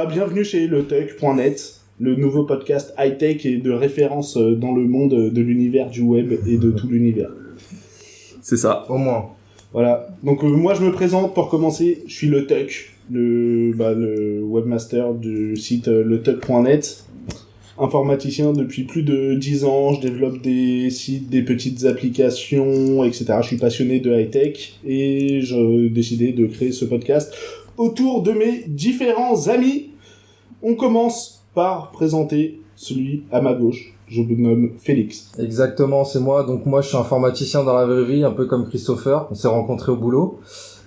bienvenue chez letech.net, le nouveau podcast high-tech et de référence dans le monde de l'univers du web et de tout l'univers. C'est ça. Au moins. Voilà. Donc moi je me présente pour commencer, je suis letech, le webmaster du site letech.net. Informaticien depuis plus de 10 ans, je développe des sites, des petites applications, etc. Je suis passionné de high-tech et j'ai décidé de créer ce podcast autour de mes différents amis. On commence par présenter celui à ma gauche. Je me nomme Félix. Exactement, c'est moi. Donc moi, je suis informaticien dans la vraie vie, un peu comme Christopher. On s'est rencontrés au boulot.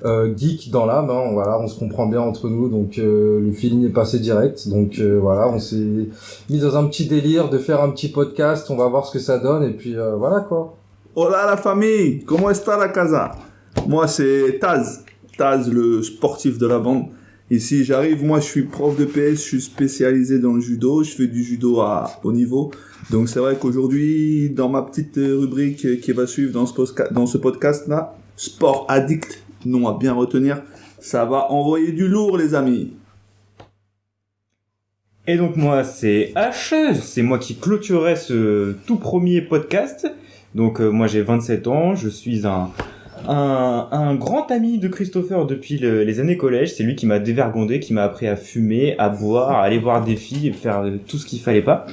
Geek dans l'âme, hein, voilà, on se comprend bien entre nous, donc le feeling est passé direct. Donc voilà, on s'est mis dans un petit délire de faire un petit podcast. On va voir ce que ça donne et puis voilà quoi. Hola la famille, comment está la casa? Moi c'est Taz, le sportif de la bande. Ici j'arrive, moi je suis prof de PS, je suis spécialisé dans le judo, je fais du judo à haut niveau. Donc c'est vrai qu'aujourd'hui, dans ma petite rubrique qui va suivre dans ce podcast-là, Sport Addict, nom à bien retenir, ça va envoyer du lourd les amis. Et donc moi c'est H, c'est moi qui clôturerai ce tout premier podcast. Donc moi j'ai 27 ans, je suis un grand ami de Christopher depuis les années collège. C'est lui qui m'a dévergondé, qui m'a appris à fumer, à boire, à aller voir des filles et faire tout ce qu'il fallait pas.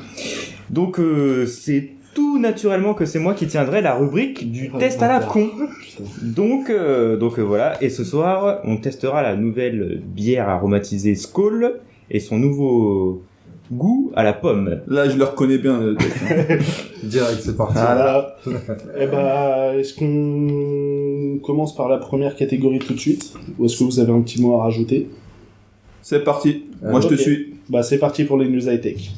Donc c'est tout naturellement que c'est moi qui tiendrai la rubrique du test à la con. Donc voilà. Et ce soir, on testera la nouvelle bière aromatisée Skol et son nouveau goût à la pomme. Là, je le reconnais bien. Direct, c'est parti. Voilà. Eh ben, est-ce qu'on commence par la première catégorie tout de suite, ou est-ce que vous avez un petit mot à rajouter? C'est parti. Moi, je te suis. Bah, c'est parti pour les news high-tech.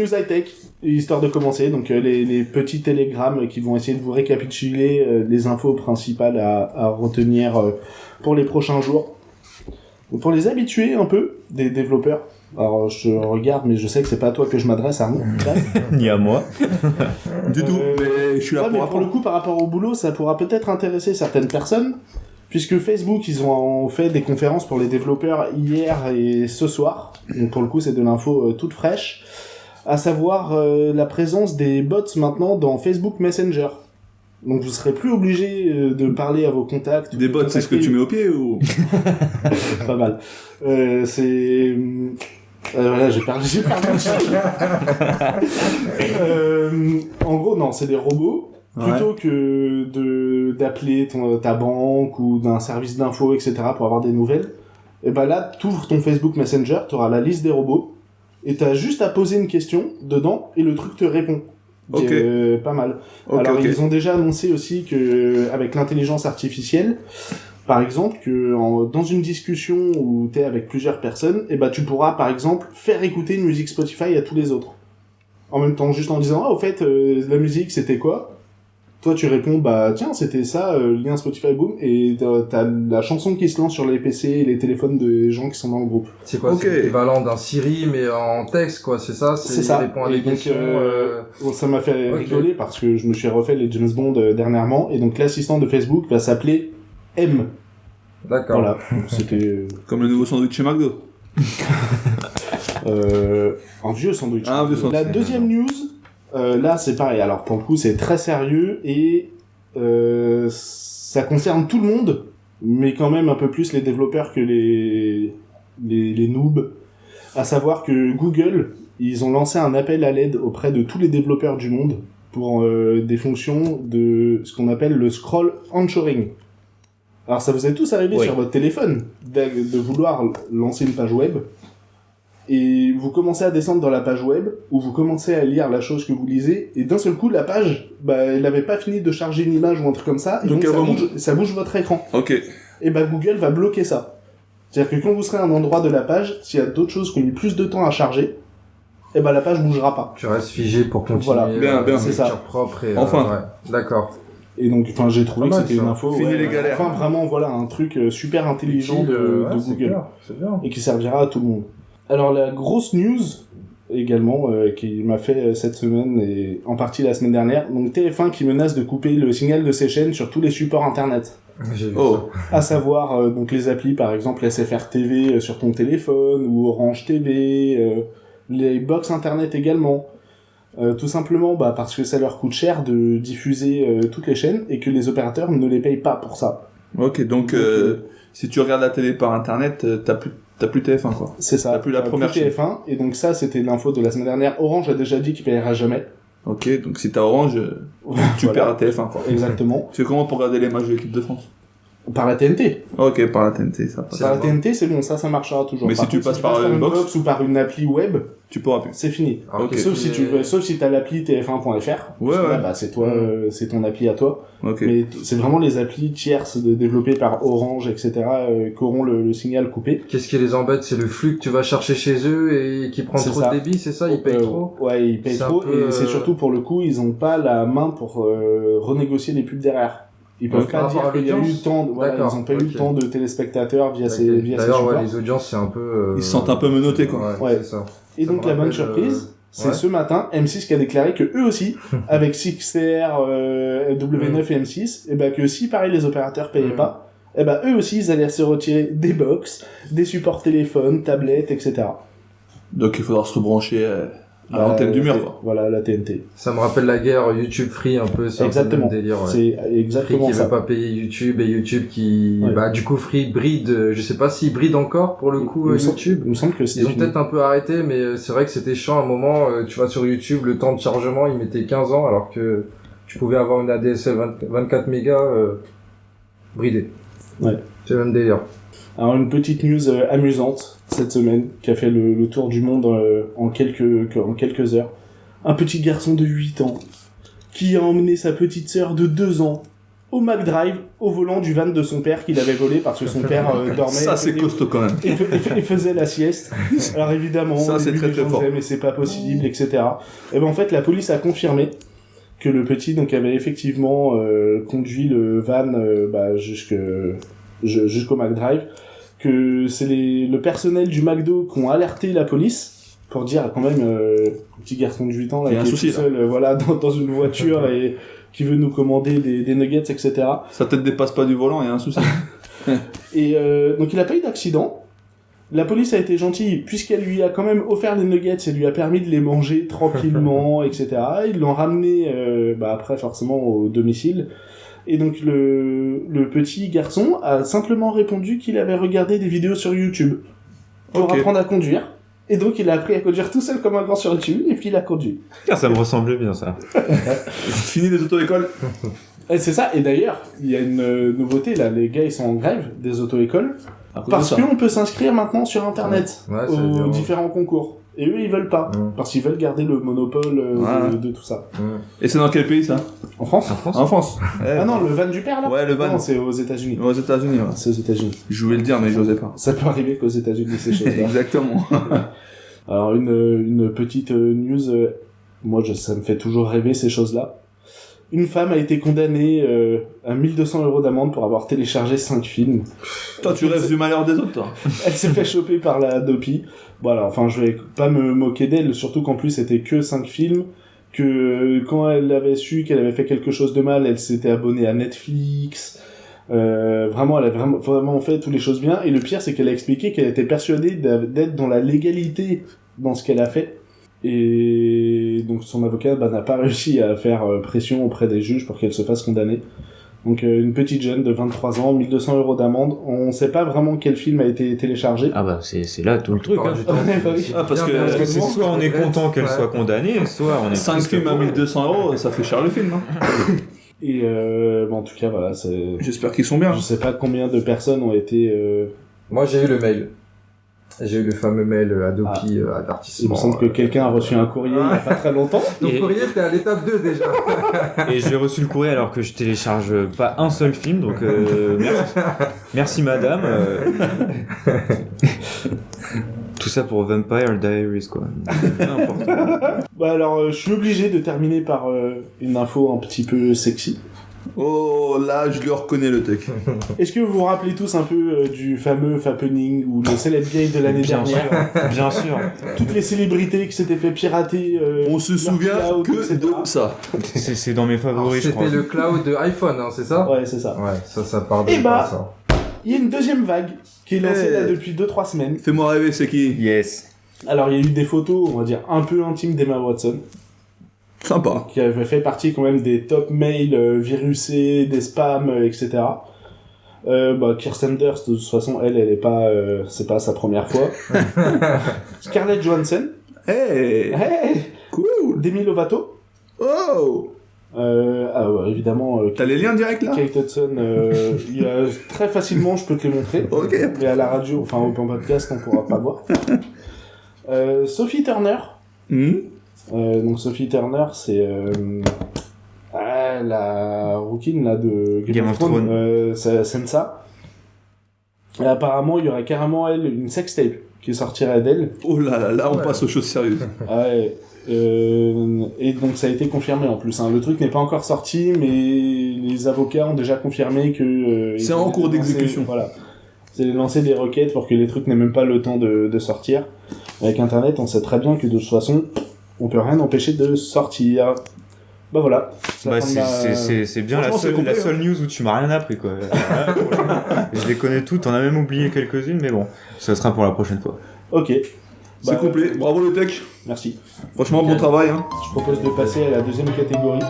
High-tech, histoire de commencer, donc les petits télégrammes qui vont essayer de vous récapituler les infos principales à retenir pour les prochains jours. Donc, pour les habitués un peu des développeurs, alors je regarde mais je sais que c'est pas à toi que je m'adresse, Arnaud. Ni à moi. Du tout, mais je suis là mais pour le coup par rapport au boulot, ça pourra peut-être intéresser certaines personnes, puisque Facebook, ils ont fait des conférences pour les développeurs hier et ce soir, donc pour le coup c'est de l'info toute fraîche. À savoir la présence des bots maintenant dans Facebook Messenger. Donc vous serez plus obligé de parler à vos contacts. Des bots, c'est ce que tu mets au pied ou Pas mal. C'est voilà, j'ai perdu. En gros, non, c'est des robots. Plutôt que d'appeler ta banque ou d'un service d'info, etc. pour avoir des nouvelles. Et ben là, t'ouvres ton Facebook Messenger, t'auras la liste des robots. Et t'as juste à poser une question dedans et le truc te répond. Ok. Pas mal. Alors ils ont déjà annoncé aussi que avec l'intelligence artificielle, par exemple, que dans une discussion où t'es avec plusieurs personnes, et tu pourras par exemple faire écouter une musique Spotify à tous les autres. En même temps, juste en disant au fait la musique c'était quoi? Toi tu réponds tiens c'était ça, lien Spotify boom, et t'as la chanson qui se lance sur les PC et les téléphones des gens qui sont dans le groupe. C'est quoi? C'est l'équivalent d'un Siri mais en texte quoi, c'est ça? C'est ça. Répond à des questions. Ça m'a fait rigoler parce que je me suis refait les James Bond dernièrement, et donc l'assistant de Facebook va s'appeler M. D'accord. Voilà. C'était comme le nouveau sandwich chez McDo. Un vieux sandwich. Un vieux sandwich. La deuxième news. Là, c'est pareil. Alors, pour le coup, c'est très sérieux et ça concerne tout le monde, mais quand même un peu plus les développeurs que les noobs. À savoir que Google, ils ont lancé un appel à l'aide auprès de tous les développeurs du monde pour des fonctions de ce qu'on appelle le scroll anshoring. Alors, ça vous est tous arrivé sur votre téléphone de vouloir lancer une page web et vous commencez à descendre dans la page web, où vous commencez à lire la chose que vous lisez, et d'un seul coup, la page, elle n'avait pas fini de charger une image ou un truc comme ça, et donc ça bouge votre écran. Ok. Et Google va bloquer ça. C'est-à-dire que quand vous serez à un endroit de la page, s'il y a d'autres choses qui ont mis plus de temps à charger, la page bougera pas. Tu restes figé pour continuer. Voilà, bien, c'est ça. Propre et, enfin. ouais. D'accord. Et donc, j'ai trouvé que c'était une info. Fini les galères. Enfin, vraiment, voilà, un truc super intelligent de Google. C'est bien. Et qui servira à tout le monde. Alors, la grosse news, également, qui m'a fait cette semaine, et en partie la semaine dernière, donc TF1 qui menace de couper le signal de ses chaînes sur tous les supports internet. J'ai vu À savoir, donc les applis, par exemple, SFR TV sur ton téléphone, ou Orange TV, les box internet également. Tout simplement parce que ça leur coûte cher de diffuser toutes les chaînes et que les opérateurs ne les payent pas pour ça. Ok, donc si tu regardes la télé par internet, t'as plus TF1 quoi. C'est ça. T'as plus la première chaîne. TF1, et donc ça c'était l'info de la semaine dernière. Orange a déjà dit qu'il paiera jamais. Ok, donc si t'as Orange, tu perds la TF1 quoi. Exactement. Tu fais comment pour regarder les matchs de l'équipe de France? Par la TNT. Ok, par la TNT, ça passe. Par la TNT, c'est bon, ça marchera toujours. Mais par si tu contre, passes par une box ou par une appli web, tu pourras plus. c'est fini. Ok. Sauf si t'as l'appli tf1.fr. Ouais. Là, c'est toi, c'est ton appli à toi. Ok. Mais c'est vraiment les applis tierces développées par Orange, etc., qu'auront le signal coupé. Qu'est-ce qui les embête? C'est le flux que tu vas chercher chez eux et qui prend trop de débit, c'est ça? Ils payent trop? Ouais, ils payent trop, et c'est surtout pour le coup, ils ont pas la main pour renégocier les pubs derrière. Ils peuvent pas dire qu'il y a eu tant ils ont pas eu tant de téléspectateurs via ces D'ailleurs, supports. les audiences, c'est un peu... Ils se sentent un peu menottés quoi. Ouais. C'est ça. Et Ça donc me la bonne rappelle, surprise, c'est ce matin, M6 qui a déclaré que eux aussi, avec 6TR, W9 et M6, que si pareil les opérateurs payaient pas, eux aussi ils allaient se retirer des box, des supports téléphones, tablettes, etc. Donc il faudra se rebrancher à l'antenne du mur quoi. Voilà, la TNT. Ça me rappelle la guerre YouTube Free un peu, c'est Exactement. un peu le même délire. Ouais. C'est exactement Free qui ça. veut pas payer YouTube et YouTube qui... du coup Free bride, je sais pas s'ils brident encore pour le coup YouTube. Il me semble que c'est Ils ont peut-être un peu arrêté, mais c'est vrai que c'était chiant à un moment. Tu vas sur YouTube, le temps de chargement, il mettait 15 ans, alors que tu pouvais avoir une ADSL 24 mégas bridée. Ouais. C'est le même délire. Alors une petite news amusante cette semaine qui a fait le tour du monde en quelques heures. Un petit garçon de 8 ans qui a emmené sa petite sœur de 2 ans au McDrive au volant du van de son père qu'il avait volé parce que son père dormait. Ça c'est costaud quand même. Et faisait la sieste. Alors évidemment, ça c'est très très fort. Mais c'est pas possible, etc. Et en fait la police a confirmé que le petit donc avait effectivement conduit le van jusqu'au McDrive, que c'est le personnel du McDo qui ont alerté la police pour dire quand même petit garçon de 8 ans là, qui est tout seul dans une voiture et qui veut nous commander des nuggets, etc. Sa tête dépasse pas du volant, il y a un souci. Et donc il a pas eu d'accident. La police a été gentille puisqu'elle lui a quand même offert des nuggets, elle lui a permis de les manger tranquillement, etc. Ils l'ont ramené après forcément au domicile. Et donc le petit garçon a simplement répondu qu'il avait regardé des vidéos sur YouTube pour apprendre à conduire. Et donc il a appris à conduire tout seul comme un grand sur YouTube, et puis il a conduit. Ça me ressemble bien ça. Fini les auto-écoles. Et c'est ça, et d'ailleurs, il y a une nouveauté là, les gars ils sont en grève des auto-écoles, parce qu'on peut s'inscrire maintenant sur internet aux différents concours. Et eux, ils veulent pas. Parce qu'ils veulent garder le monopole de tout ça. Et c'est dans quel pays, ça? En France. En France. Ah non, le van du père, là? Ouais, le van. Non, c'est aux États-Unis. Aux États-Unis, ouais. C'est aux États-Unis. Je voulais le dire, mais j'osais pas. Ça peut arriver qu'aux États-Unis, ces choses-là. Exactement. Alors, une petite news, moi, ça me fait toujours rêver, ces choses-là. Une femme a été condamnée à 1 200 € d'amende pour avoir téléchargé 5 films. Toi, tu rêves du malheur des autres, toi. Elle s'est fait choper par la Dopi. Voilà, enfin, je vais pas me moquer d'elle, surtout qu'en plus, c'était que 5 films, que quand elle avait su qu'elle avait fait quelque chose de mal, elle s'était abonnée à Netflix. Vraiment, elle a vraiment fait toutes les choses bien. Et le pire, c'est qu'elle a expliqué qu'elle était persuadée d'être dans la légalité dans ce qu'elle a fait. Et donc son avocat n'a pas réussi à faire pression auprès des juges pour qu'elle se fasse condamner. Donc une petite jeune de 23 ans, 1 200 € d'amende. On sait pas vraiment quel film a été téléchargé. Ah bah c'est là tout le truc. Hein. Parce que c'est soit on est content qu'elle soit condamnée, soit on est 5 films à 1 200 €, ça fait cher le film. Hein. Et en tout cas voilà, c'est. J'espère qu'ils sont bien. Je sais pas combien de personnes ont été. Moi j'ai eu le mail. J'ai eu le fameux mail Adopi Il me avertissement. semble que quelqu'un a reçu un courrier il n'y a pas très longtemps. Donc Et- courrier, t'es à l'étape 2 déjà. Et j'ai reçu le courrier alors que je télécharge pas un seul film, donc merci madame. Tout ça pour Vampire Diaries, quoi. N'importe quoi. Bah alors, je suis obligé de terminer par une info un petit peu sexy. Oh, là, je le reconnais, le tech. Est-ce que vous vous rappelez tous un peu du fameux Fappening ou le Celeb Gate de l'année Bien sûr, dernière? bien sûr. Toutes les célébrités qui s'étaient fait pirater. On se leur souvient cloud, que etc. de ça. C'est dans mes Alors, favoris, je crois. c'était le cloud de iPhone, hein, c'est ça? Ouais, c'est ça. Ouais, ça part de Eh bah, ça. Il y a une deuxième vague qui est lancée Eh. là depuis 2-3 semaines. Fais-moi rêver, c'est qui? Yes. Alors, il y a eu des photos, on va dire, un peu intimes d'Emma Watson, Sympa. qui avait fait partie quand même des top mails virusés, des spams, etc. Kirsten Dunst, de toute façon, elle est pas, c'est pas sa première fois. Scarlett Johansson, Hey! hey, Cool! Demi Lovato, Oh! évidemment, T'as les liens directs, là? Kate Hudson, très facilement, je peux te les montrer. Ok. Mais à la radio, enfin au podcast, on pourra pas voir. Sophie Turner. Donc Sophie Turner, c'est la rouquine là de Game of Thrones. C'est ça. Et apparemment, il y aurait carrément une sextape qui sortirait d'elle. Oh là là, là, on Ouais. passe aux choses sérieuses. Ouais. Et donc ça a été confirmé en plus. Hein. Le truc n'est pas encore sorti, mais les avocats ont déjà confirmé que C'est ils en allaient cours lancer- d'exécution. Voilà. Ils allaient lancer des requêtes pour que les trucs n'aient même pas le temps de sortir. Avec Internet, on sait très bien que de toute façon, on peut rien empêcher de sortir. Bah voilà. C'est la Bah, fin de ma- c'est bien la Franchement, c'est complet, seule news où tu m'as rien appris, quoi. Je les connais toutes, on a même oublié quelques-unes, mais bon, ça sera pour la prochaine fois. Ok. C'est Bah, complet. Bravo, le tech. Merci. Franchement, bon travail, hein. Je propose de passer à la deuxième catégorie.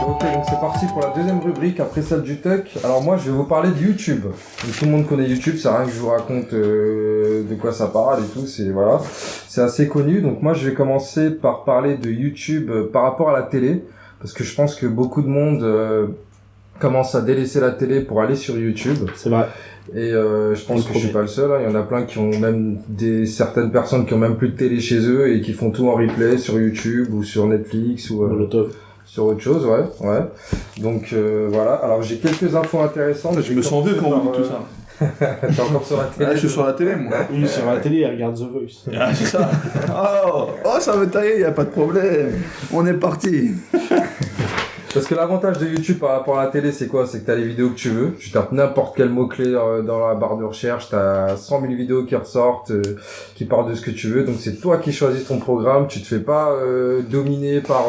Ok, donc c'est parti pour la deuxième rubrique après celle du tech. Alors moi, je vais vous parler de YouTube. Donc, tout le monde connaît YouTube, c'est rien que je vous raconte de quoi ça parle et tout. C'est voilà, c'est assez connu. Donc moi, je vais commencer par parler de YouTube par rapport à la télé, parce que je pense que beaucoup de monde commence à délaisser la télé pour aller sur YouTube. C'est vrai. Et je pense que je suis pas le seul. Hein. Il y en a plein qui ont même certaines personnes qui ont même plus de télé chez eux et qui font tout en replay sur YouTube ou sur Netflix ou Molotov. sur autre chose, ouais. Donc voilà. Alors j'ai quelques infos intéressantes. Je me sens vieux quand on dit tout ça. T'es encore sur la télé. Ah, je suis sur la télé, moi. Oui, sur la télé, elle regarde The Voice. Ah, c'est ça. Oh, ça veut tailler, y a pas de problème. On est parti. Parce que l'avantage de YouTube par rapport à la télé, c'est quoi? C'est que t'as les vidéos que tu veux. Tu tapes n'importe quel mot-clé dans la barre de recherche. T'as 100 000 vidéos qui ressortent, qui parlent de ce que tu veux. Donc c'est toi qui choisis ton programme. Tu te fais pas dominer par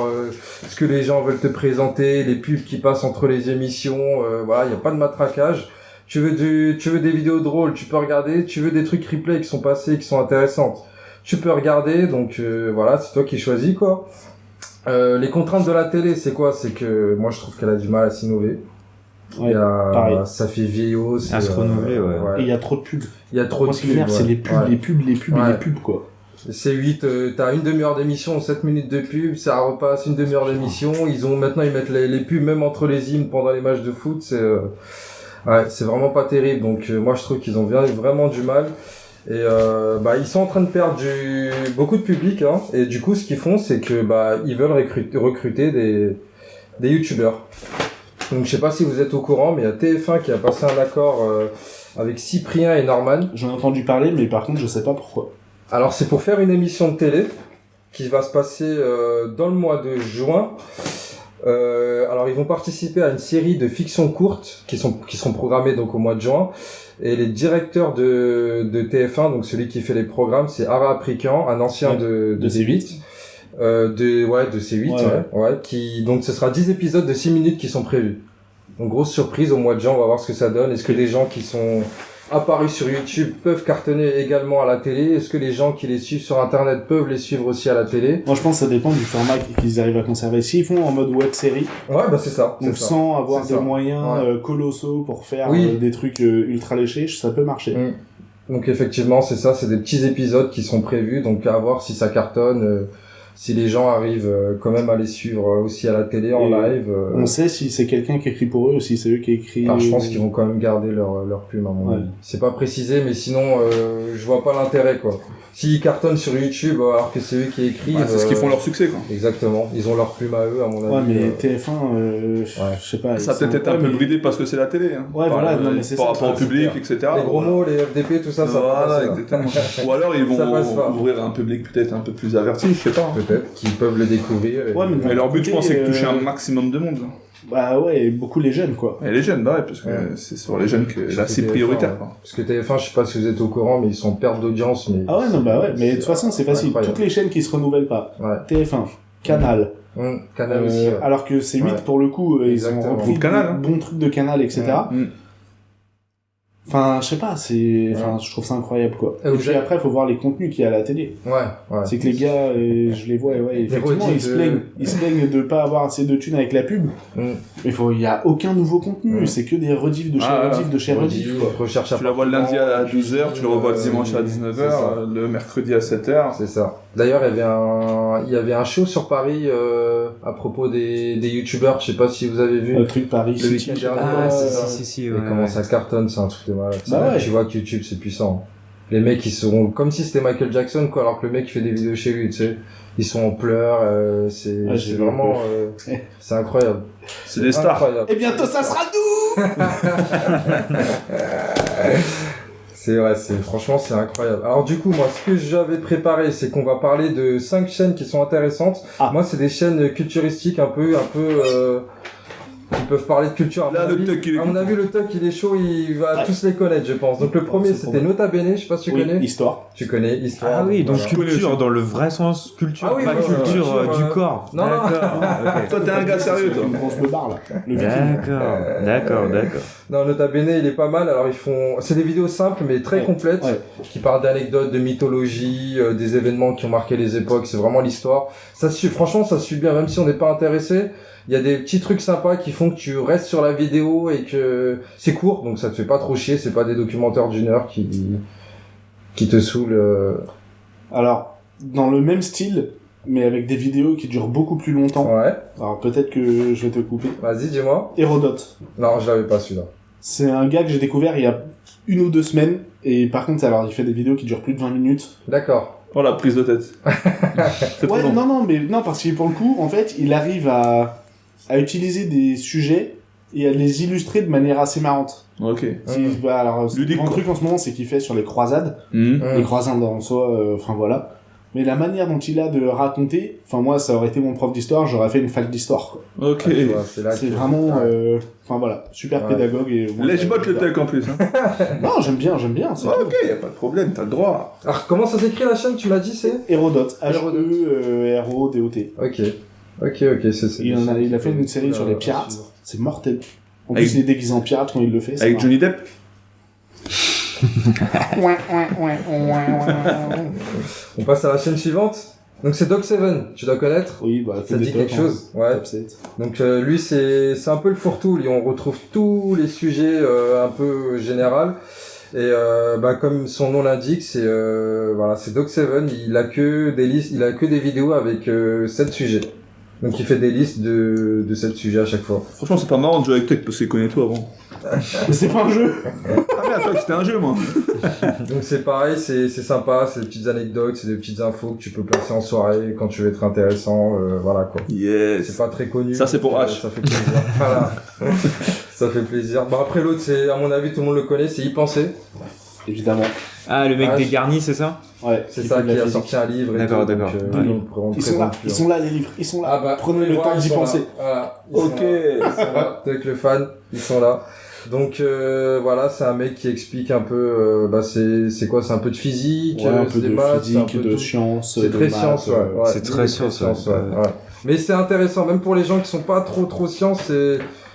ce que les gens veulent te présenter, les pubs qui passent entre les émissions. Voilà, y a pas de matraquage. Tu veux des vidéos drôles, tu peux regarder. Tu veux des trucs replay qui sont passés, qui sont intéressantes, tu peux regarder. Donc voilà, c'est toi qui choisis quoi. Les contraintes de la télé, c'est quoi? C'est que moi je trouve qu'elle a du mal à s'innover. Ouais, pareil. Ça fait vieillot. À se renouveler, ouais. Et il y a trop de pubs. Il y a trop Moi, de ce qui m'énerve, c'est les pubs, Ouais. les pubs, les pubs, Ouais. les pubs, quoi. C'est 8, t'as une demi-heure d'émission, 7 minutes de pub, ça repasse une demi-heure d'émission. Maintenant ils mettent les pubs même entre les hymnes pendant les matchs de foot. C'est vraiment pas terrible. Donc moi je trouve qu'ils ont vraiment du mal. Et ils sont en train de perdre beaucoup de public, hein. Et du coup ce qu'ils font, c'est que ils veulent recruter des youtubeurs. Donc je sais pas si vous êtes au courant, mais il y a TF1 qui a passé un accord avec Cyprien et Norman. J'en ai entendu parler, mais par contre, je sais pas pourquoi. Alors c'est pour faire une émission de télé qui va se passer dans le mois de juin. Alors ils vont participer à une série de fictions courtes qui sont programmées donc au mois de juin. Et les directeurs de TF1, donc celui qui fait les programmes, c'est Ara Aprican, un ancien de C8. De C8, ouais. Donc ce sera 10 épisodes de 6 minutes qui sont prévus. Donc grosse surprise au mois de juin, on va voir ce que ça donne. Est-ce que les gens qui sont apparus sur YouTube peuvent cartonner également à la télé? Est-ce que les gens qui les suivent sur Internet peuvent les suivre aussi à la télé? Moi, je pense que ça dépend du format qu'ils arrivent à conserver. S'ils font en mode web série, Ouais, bah c'est ça. donc sans avoir C'est des ça. moyens Ouais. colossaux pour faire Oui. des trucs ultra léchés, ça peut marcher. Donc effectivement, c'est ça, c'est des petits épisodes qui sont prévus, donc à voir si ça cartonne, si les gens arrivent quand même à les suivre aussi à la télé en Et live. On sait si c'est quelqu'un qui écrit pour eux ou si c'est eux qui écrivent. Alors je pense qu'ils vont quand même garder leur plume à mon avis. C'est pas précisé, mais sinon je vois pas l'intérêt quoi. S'ils cartonnent sur YouTube alors que c'est eux qui écrivent. Ouais, c'est ce qui font leur succès, quoi. Exactement, ils ont leur plume à eux à mon avis. Ouais, mais TF1, je sais pas. Ça peut être un peu bridé parce que c'est la télé, hein. Ouais, voilà, non, mais c'est par ça. rapport au public, super. etc. Les gros mots, les FDP, tout ça, ça va Voilà, passer, là. exactement. Ou alors ils Ça passe pas. vont ouvrir un public peut-être un peu plus averti, je sais pas. Peut-être qu'ils peuvent le découvrir. Ouais, Mais leur but, je pense, c'est de toucher un euh, maximum de monde. Bah ouais, et beaucoup les jeunes, quoi. Et les jeunes, bah ouais, parce que Ouais. c'est sur les jeunes que là, Surtout c'est TF1, prioritaire, ouais. quoi. Parce que TF1, je sais pas si vous êtes au courant, mais ils sont en perte d'audience. Mais Ah ouais, non, bah ouais, mais de toute façon, c'est facile. incroyable. Toutes les chaînes qui se renouvellent pas. Ouais. TF1, Canal. Canal aussi. Ouais. Alors que c'est 8 Ouais. pour le coup, ils ont Exactement. repris Ou Canal, hein. bons trucs de Canal, etc. Mm. Enfin, je sais pas, je trouve ça incroyable, quoi. Et Et vous puis êtes- après, faut voir les contenus qu'il y a à la télé. Ouais. C'est que les gars, je les vois, et ouais, effectivement, redites ils se plaignent de pas avoir assez de thunes avec la pub. Mm. Mais il y a aucun nouveau contenu, Mm. c'est que des rediffs de chez Ah, rediff de chez rediff, quoi. Recherche Tu la vois le lundi à 12h, tu le revois le euh, dimanche à c'est 19h, ça. le mercredi à 7h. C'est ça. D'ailleurs, il y avait un show sur Paris à propos des youtubeurs. Je sais pas si vous avez vu. Le truc Paris Le City. week-end dernier. Ah, Ouais. si, Et ouais. comment ça cartonne, c'est un truc de malade. Bah ouais. Tu vois que YouTube c'est puissant. Les mecs ils seront comme si c'était Michael Jackson quoi, alors que le mec il fait des vidéos chez lui, tu sais. Ils sont en pleurs, c'est Ouais, j'ai vu vraiment, un c'est incroyable. C'est des stars. Incroyable. Et bientôt, ça sera nous! C'est vrai, franchement c'est incroyable. Alors du coup moi ce que j'avais préparé c'est qu'on va parler de 5 chaînes qui sont intéressantes. Ah. Moi c'est des chaînes culturistiques un peu qui peuvent parler de culture. Là, le Tuck, il est À mon avis, le Tuck, il est chaud, il va Ouais. tous les connaître, je pense. Donc le premier, C'est c'était probable. Nota Bene, je sais pas si tu Oui, connais. histoire. Tu connais, Histoire. Ah oui, donc voilà. culture dans le vrai sens culture, Ah oui, pas ouais, culture culture, du corps. Non, non. D'accord. ok. Toi, t'es un gars sérieux, toi. Une grosse beubare, là. Le viking. D'accord. Non, Nota Bene, il est pas mal. Alors ils font, c'est des vidéos simples mais très Ouais, complètes, ouais. qui parlent d'anecdotes, de mythologie, des événements qui ont marqué les époques. C'est vraiment l'histoire. Franchement, ça suit bien, même si on n'est pas intéressé. Il y a des petits trucs sympas qui font que tu restes sur la vidéo et que c'est court, donc ça te fait pas trop chier. C'est pas des documentaires d'1 heure qui te saoulent. Alors, dans le même style, mais avec des vidéos qui durent beaucoup plus longtemps. Ouais. Alors, peut-être que je vais te couper. Vas-y, dis-moi. Hérodote. Non, je l'avais pas celui-là. C'est un gars que j'ai découvert il y a 1 ou 2 semaines. Et par contre, alors, il fait des vidéos qui durent plus de 20 minutes. D'accord. Oh, la prise de tête. C'est Ouais, trop long. non, parce que pour le coup, en fait, il arrive à utiliser des sujets et à les illustrer de manière assez marrante. Ok. Alors, Ludique, le quoi. truc en ce moment, c'est qu'il fait sur les croisades. Mhm. Les croisades en soi, enfin voilà. Mais la manière dont il a de raconter, enfin moi, ça aurait été mon prof d'histoire, j'aurais fait une fac d'histoire, quoi. Ok. Tu vois, c'est là C'est que- vraiment, enfin voilà, super Ouais. pédagogue et... Lèche-bot le tech en plus. Hein. Non, j'aime bien, c'est Ouais, cool. ok, y a pas de problème, t'as le droit. Alors, comment ça s'écrit la chaîne, tu m'as dit, c'est? Hérodote, Hérodote. H-E-R-O-D-O-T. Ok, c'est Il a fait une série sur les pirates, c'est mortel. En Avec- plus, il est déguisé en pirate quand il le fait. c'est Avec marrant. Johnny Depp. On passe à la chaîne suivante. Donc c'est Doc7, tu dois connaître? Oui, bah, Ça te dit quelque chose? Ouais. Top 7. Donc lui c'est un peu le fourre-tout, on retrouve tous les sujets un peu général. Et bah comme son nom l'indique, c'est Doc7, il a que des listes, il a que des vidéos avec 7 sujets. Donc il fait des listes de 7 sujets à chaque fois. Franchement, c'est pas marrant de jouer avec Tech parce qu'il connaît tout avant. Mais c'est pas un jeu. Ah merde, toi que c'était un jeu, moi. Donc c'est pareil, c'est sympa, c'est des petites anecdotes, c'est des petites infos que tu peux placer en soirée quand tu veux être intéressant, voilà quoi. C'est Yes. pas très connu. Ça, c'est pour H. Ça fait plaisir. Voilà. Ça fait plaisir. Bon après l'autre c'est, à mon avis tout le monde le connaît, c'est Y penser. Évidemment. Ah, le mec Ah, dégarni, c'est ça? Ouais. C'est il ça fait de la qui a physique. sorti un livre. et D'accord, tout, d'accord. donc, Ouais. on le Ils sont là, présente plus, ils sont là les livres, ils sont là. Ah bah Prenez le temps d'y penser. Voilà. Ils Ok. sont là. Avec le fan, ils sont là. Donc voilà, c'est un mec qui explique un peu, c'est quoi, c'est un peu de physique, Ouais, un c'est peu des de maths, c'est un physique, peu de tout. science, C'est de très maths, science, ouais. c'est très science, ouais. ouais. Mais c'est intéressant, même pour les gens qui sont pas trop science,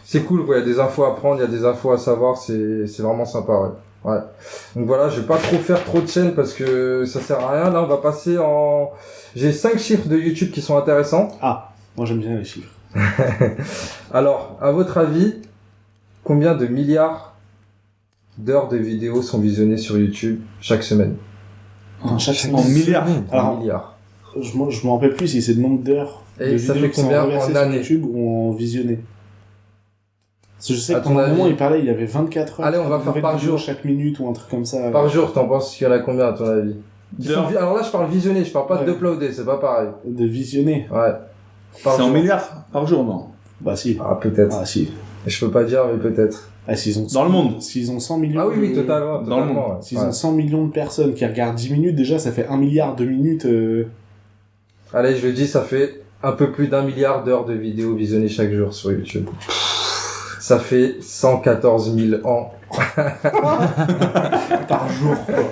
c'est cool, quoi. Il y a des infos à prendre, il y a des infos à savoir, c'est vraiment sympa, ouais. Ouais. Donc voilà, je vais pas trop faire trop de chaînes parce que ça sert à rien. Là, on va passer en... J'ai 5 chiffres de YouTube qui sont intéressants. Ah, moi j'aime bien les chiffres. Alors, à votre avis, combien de milliards d'heures de vidéos sont visionnées sur YouTube chaque semaine? En En milliards. Alors, En milliards. Je me rappelle plus si c'est le nombre d'heures Et de ça vidéos fait qui sont combien reversées en sur année? YouTube ou en visionné. Parce que je sais À que ton pendant un avis? moment, il parlait, il y avait 24 heures. Allez, on va de faire nouvelles par vidéos jour. chaque minute ou un truc comme ça. Par jour, t'en penses qu'il y en a combien à ton avis? Alors là, je parle visionné, je parle pas Ouais. d'uploader, c'est pas pareil. De visionner. Ouais. Par C'est en jour. milliards par jour, non? Bah si. Ah, peut-être. Ah si. Je peux pas dire, mais peut-être. Ah, s'ils ont Dans le monde. S'ils ont 100 millions. Ah oui, oui, de- totalement. dans le monde. totalement, ouais. S'ils Ouais. ont 100 millions de personnes qui regardent 10 minutes, déjà, ça fait 1 milliard de minutes. Allez, je le dis, ça fait un peu plus d'1 milliard d'heures de vidéos visionnées chaque jour sur YouTube. Ça fait 114 000 ans par jour, quoi.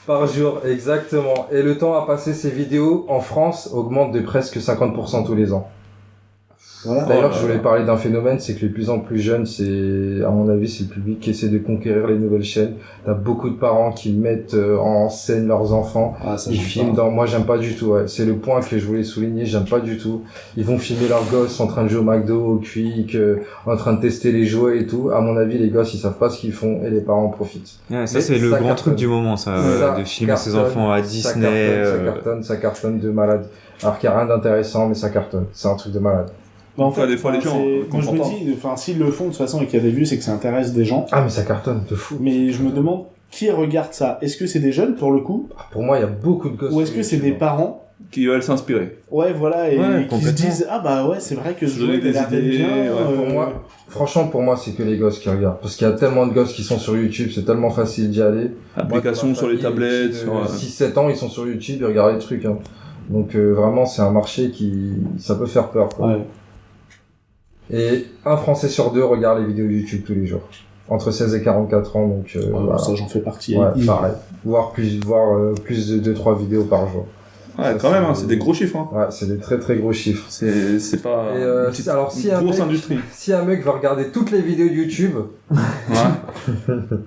par jour, exactement. Et le temps à passer ces vidéos en France augmente de presque 50% tous les ans. Voilà. D'ailleurs, je voulais parler d'un phénomène, c'est que les plus en plus jeunes, c'est, à mon avis, c'est le public qui essaie de conquérir les nouvelles chaînes. T'as beaucoup de parents qui mettent en scène leurs enfants. Ah, ça, Ils j'aime filment pas. dans... Moi, j'aime pas du tout, ouais. C'est le point que je voulais souligner, j'aime pas du tout. Ils vont filmer leurs gosses en train de jouer au McDo, au Quick, en train de tester les jouets et tout. À mon avis, les gosses, ils savent pas ce qu'ils font et les parents en profitent. Ouais, ça Mais c'est le ça grand cartonne. truc du moment, ça, Ça de filmer ses cartonne, enfants à Disney. Ça cartonne de malade. Alors qu'il y a rien d'intéressant, mais ça cartonne. C'est un truc de malade. Bah, en Enfin, des fois, les enfin, gens, c'est- moi, je me contents. dis, enfin, s'ils le font de toute façon et qu'il y a des vues, c'est que ça intéresse des gens. Ah, mais ça cartonne, de fou. Mais je me demande qui regarde ça. Est-ce que c'est des jeunes pour le coup, Pour moi, il y a beaucoup de gosses. ou est-ce sur que c'est des YouTube. parents? Qui veulent s'inspirer. Ouais, voilà, et Ouais, qui se complètement. disent ah bah ouais, c'est vrai que ce Se donner jeu il a l'air des d'être idées, bien. ouais, Pour moi, franchement, pour moi, c'est que les gosses qui regardent. Parce qu'il y a tellement de gosses qui sont sur YouTube, c'est tellement facile d'y aller. Applications sur les tablettes, sur... 6-7 ans, ils sont sur YouTube, ils regardent les trucs. Hein. Donc vraiment, c'est un marché qui... Ça peut faire peur. Quoi. Ouais. Et un Français sur deux regarde les vidéos YouTube tous les jours. Entre 16 et 44 ans, donc voilà. Ça j'en fais partie. Ouais, Yves. pareil. Voire plus de 2-3 vidéos par jour. Ouais, Ça, quand même, hein, c'est- c'est des gros chiffres. Hein. Ouais, c'est des très très gros chiffres. C'est pas Et, une petite- alors, si une un grosse mec- industrie. Si un mec va regarder toutes les vidéos YouTube, Ouais.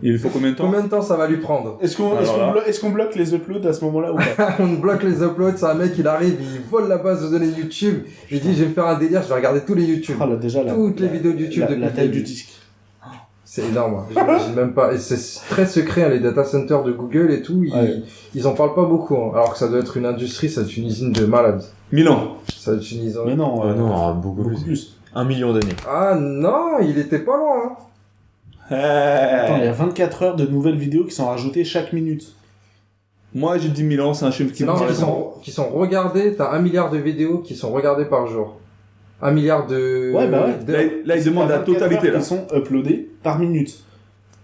Il faut combien de temps? combien de temps ça va lui prendre? Est-ce qu'on Alors là. est-ce qu'on bloque les uploads à ce moment-là ou pas? On bloque les uploads, c'est un mec, il arrive, il vole la base de données YouTube, il dit je vais me faire un délire, je vais regarder tous les YouTube. Ah là déjà Toutes les vidéos de YouTube la, depuis la le taille début. du disque. C'est énorme, hein. J'imagine même pas. Et c'est très secret, hein, les data centers de Google et tout, Ouais. ils en parlent pas beaucoup, hein. Alors que ça doit être une industrie, ça doit être une usine de malades. Milan. Ça doit être une usine... Mais non, non, beaucoup beaucoup plus. plus. 1 million d'années. Ah non, il était pas loin, hein. Attends, il y a 24 heures de nouvelles vidéos qui sont rajoutées chaque minute. Moi, j'ai dit Milan, c'est un chiffre qui me Non, paraît qui sont regardés, t'as 1 milliard de vidéos qui sont regardées par jour. 1 milliard de... Ouais, bah ouais. d'heures. Là, il demande la 24 totalité, heures là. qui sont uploadées par minute.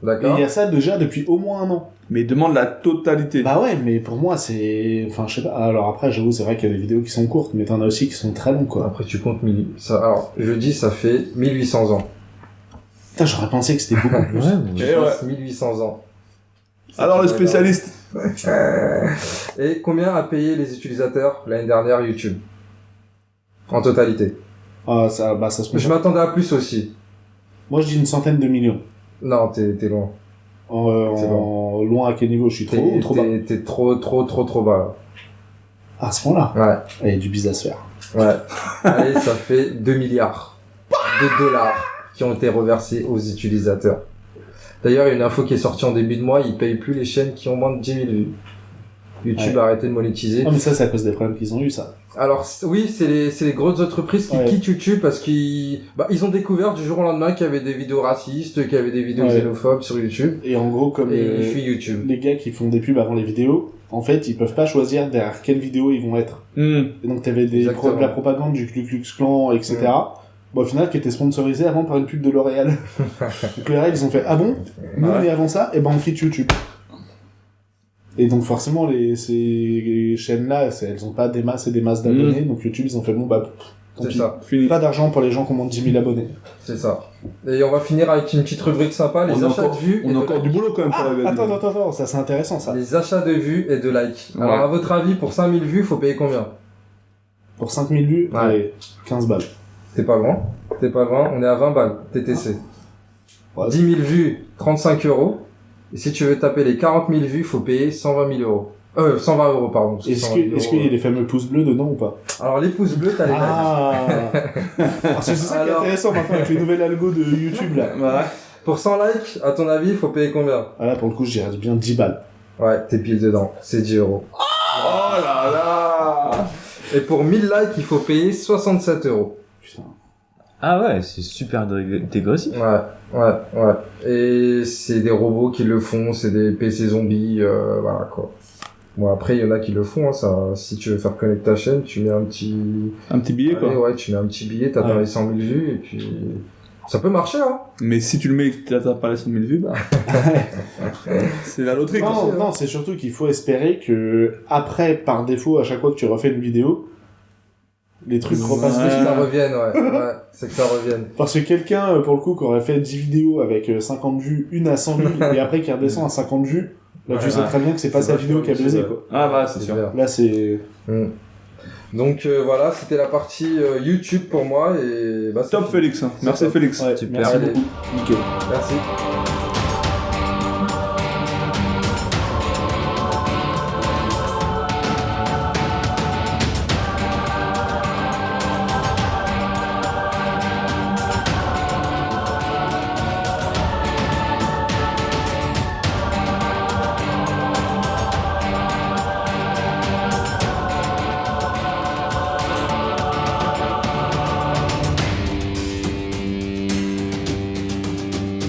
Et D'accord. il y a ça déjà depuis au moins un an. Mais il demande la totalité. Bah ouais, mais pour moi c'est... Enfin, je sais pas. Alors après, j'avoue, c'est vrai qu'il y a des vidéos qui sont courtes, mais t'en as aussi qui sont très longues, quoi. Après, tu comptes 1000... Ça, alors, je dis, ça fait 1800 ans. Putain, j'aurais pensé que c'était beaucoup plus. Eh ouais. 1800 ans. Alors, le spécialiste. Et combien a payé les utilisateurs l'année dernière YouTube? En totalité. Ah, ça se Je comprend. m'attendais à plus aussi. Moi, je dis une centaine de millions. Non, t'es loin. C'est Loin à quel niveau? Je suis trop haut ou trop bas? T'es trop bas, là. Ah, à ce point-là. Ouais. Il y a du biz à se faire. Ouais. Allez, ça fait 2 milliards de dollars qui ont été reversés aux utilisateurs. D'ailleurs, il y a une info qui est sortie en début de mois, ils payent plus les chaînes qui ont moins de 10 000 vues. YouTube Ouais. a arrêté de monétiser. Non, mais ça, c'est à cause des problèmes qu'ils ont eu, ça. Alors oui, c'est les grosses entreprises qui Ouais. quittent YouTube parce qu'ils ont découvert du jour au lendemain qu'il y avait des vidéos racistes, qu'il y avait des vidéos Ouais. xénophobes sur YouTube. Et en gros, comme Et ils fuient YouTube. les gars qui font des pubs avant les vidéos, en fait, ils peuvent pas choisir derrière quelle vidéo ils vont être. Hmm. Et donc, t'avais Exactement. de la propagande du Ku Klux Klan, etc. Bon, au final, qui était sponsorisé avant par une pub de L'Oréal. Donc, L'Oréal, ils ont fait, ah bon? Nous, Ouais. mais avant ça, et ben, on quitte YouTube. Et donc, forcément, ces chaînes-là, elles ont pas des masses et des masses d'abonnés. Donc, YouTube, ils ont fait, bon, bah, tant C'est pis. ça, Fini. Pas d'argent pour les gens qui ont moins de 10 000 abonnés. c'est ça. Et on va finir avec une petite rubrique sympa, les On a achats encore, de vues. et on a de encore du likes. boulot quand même pour la Attends, ça c'est intéressant, ça. Les achats de vues et de likes. Ouais. Alors à votre avis, pour 5000 vues, faut payer combien? Pour 5000 vues, Ouais. allez, 15 balles. T'es pas loin. On est à 20 balles, TTC. Ouais. 10 000 vues, 35 euros. Et si tu veux taper les 40 000 vues, faut payer 120 000 euros. 120 euros, pardon. Est-ce qu'il y a les fameux pouces bleus dedans ou pas? Alors, les pouces bleus, t'as les mêmes. Parce que c'est ça qui est intéressant maintenant avec les nouvelles algos de YouTube, là. Ouais. Pour 100 likes, à ton avis, faut payer combien? Ah là, pour le coup, je dirais bien 10 balles. Ouais, t'es pile dedans. C'est 10 euros. Oh là là. Et pour 1000 likes, il faut payer 67 euros. Putain. Ah ouais, c'est super dégressif. Ouais. Et c'est des robots qui le font, c'est des PC zombies, voilà quoi. Bon, après, il y en a qui le font, hein, ça. Si tu veux faire connaître ta chaîne, tu mets un petit billet, quoi. Allez, ouais, tu mets un petit billet, t'as pas les 100 000 vues, et puis... Ça peut marcher, hein. Mais si tu le mets et que t'as pas les 100 000 vues, bah... c'est la loterie, quoi. Non, c'est surtout qu'il faut espérer que, après, par défaut, à chaque fois que tu refais une vidéo, les trucs repassent C'est que dessus. ça revienne, ouais. C'est que ça revienne. Parce que quelqu'un, pour le coup, qui aurait fait 10 vidéos avec 50 vues, une à 100 000, et après qui redescend à 50 vues, là, tu sais très bien que c'est pas sa vidéo qui a buzzé, quoi. Ah bah, c'est sûr. Là, c'est... Donc voilà, c'était la partie YouTube pour moi, et... Bah, Top Félix, hein. Merci top. Félix. Ouais, Super. merci Allez. beaucoup. Nickel. Merci.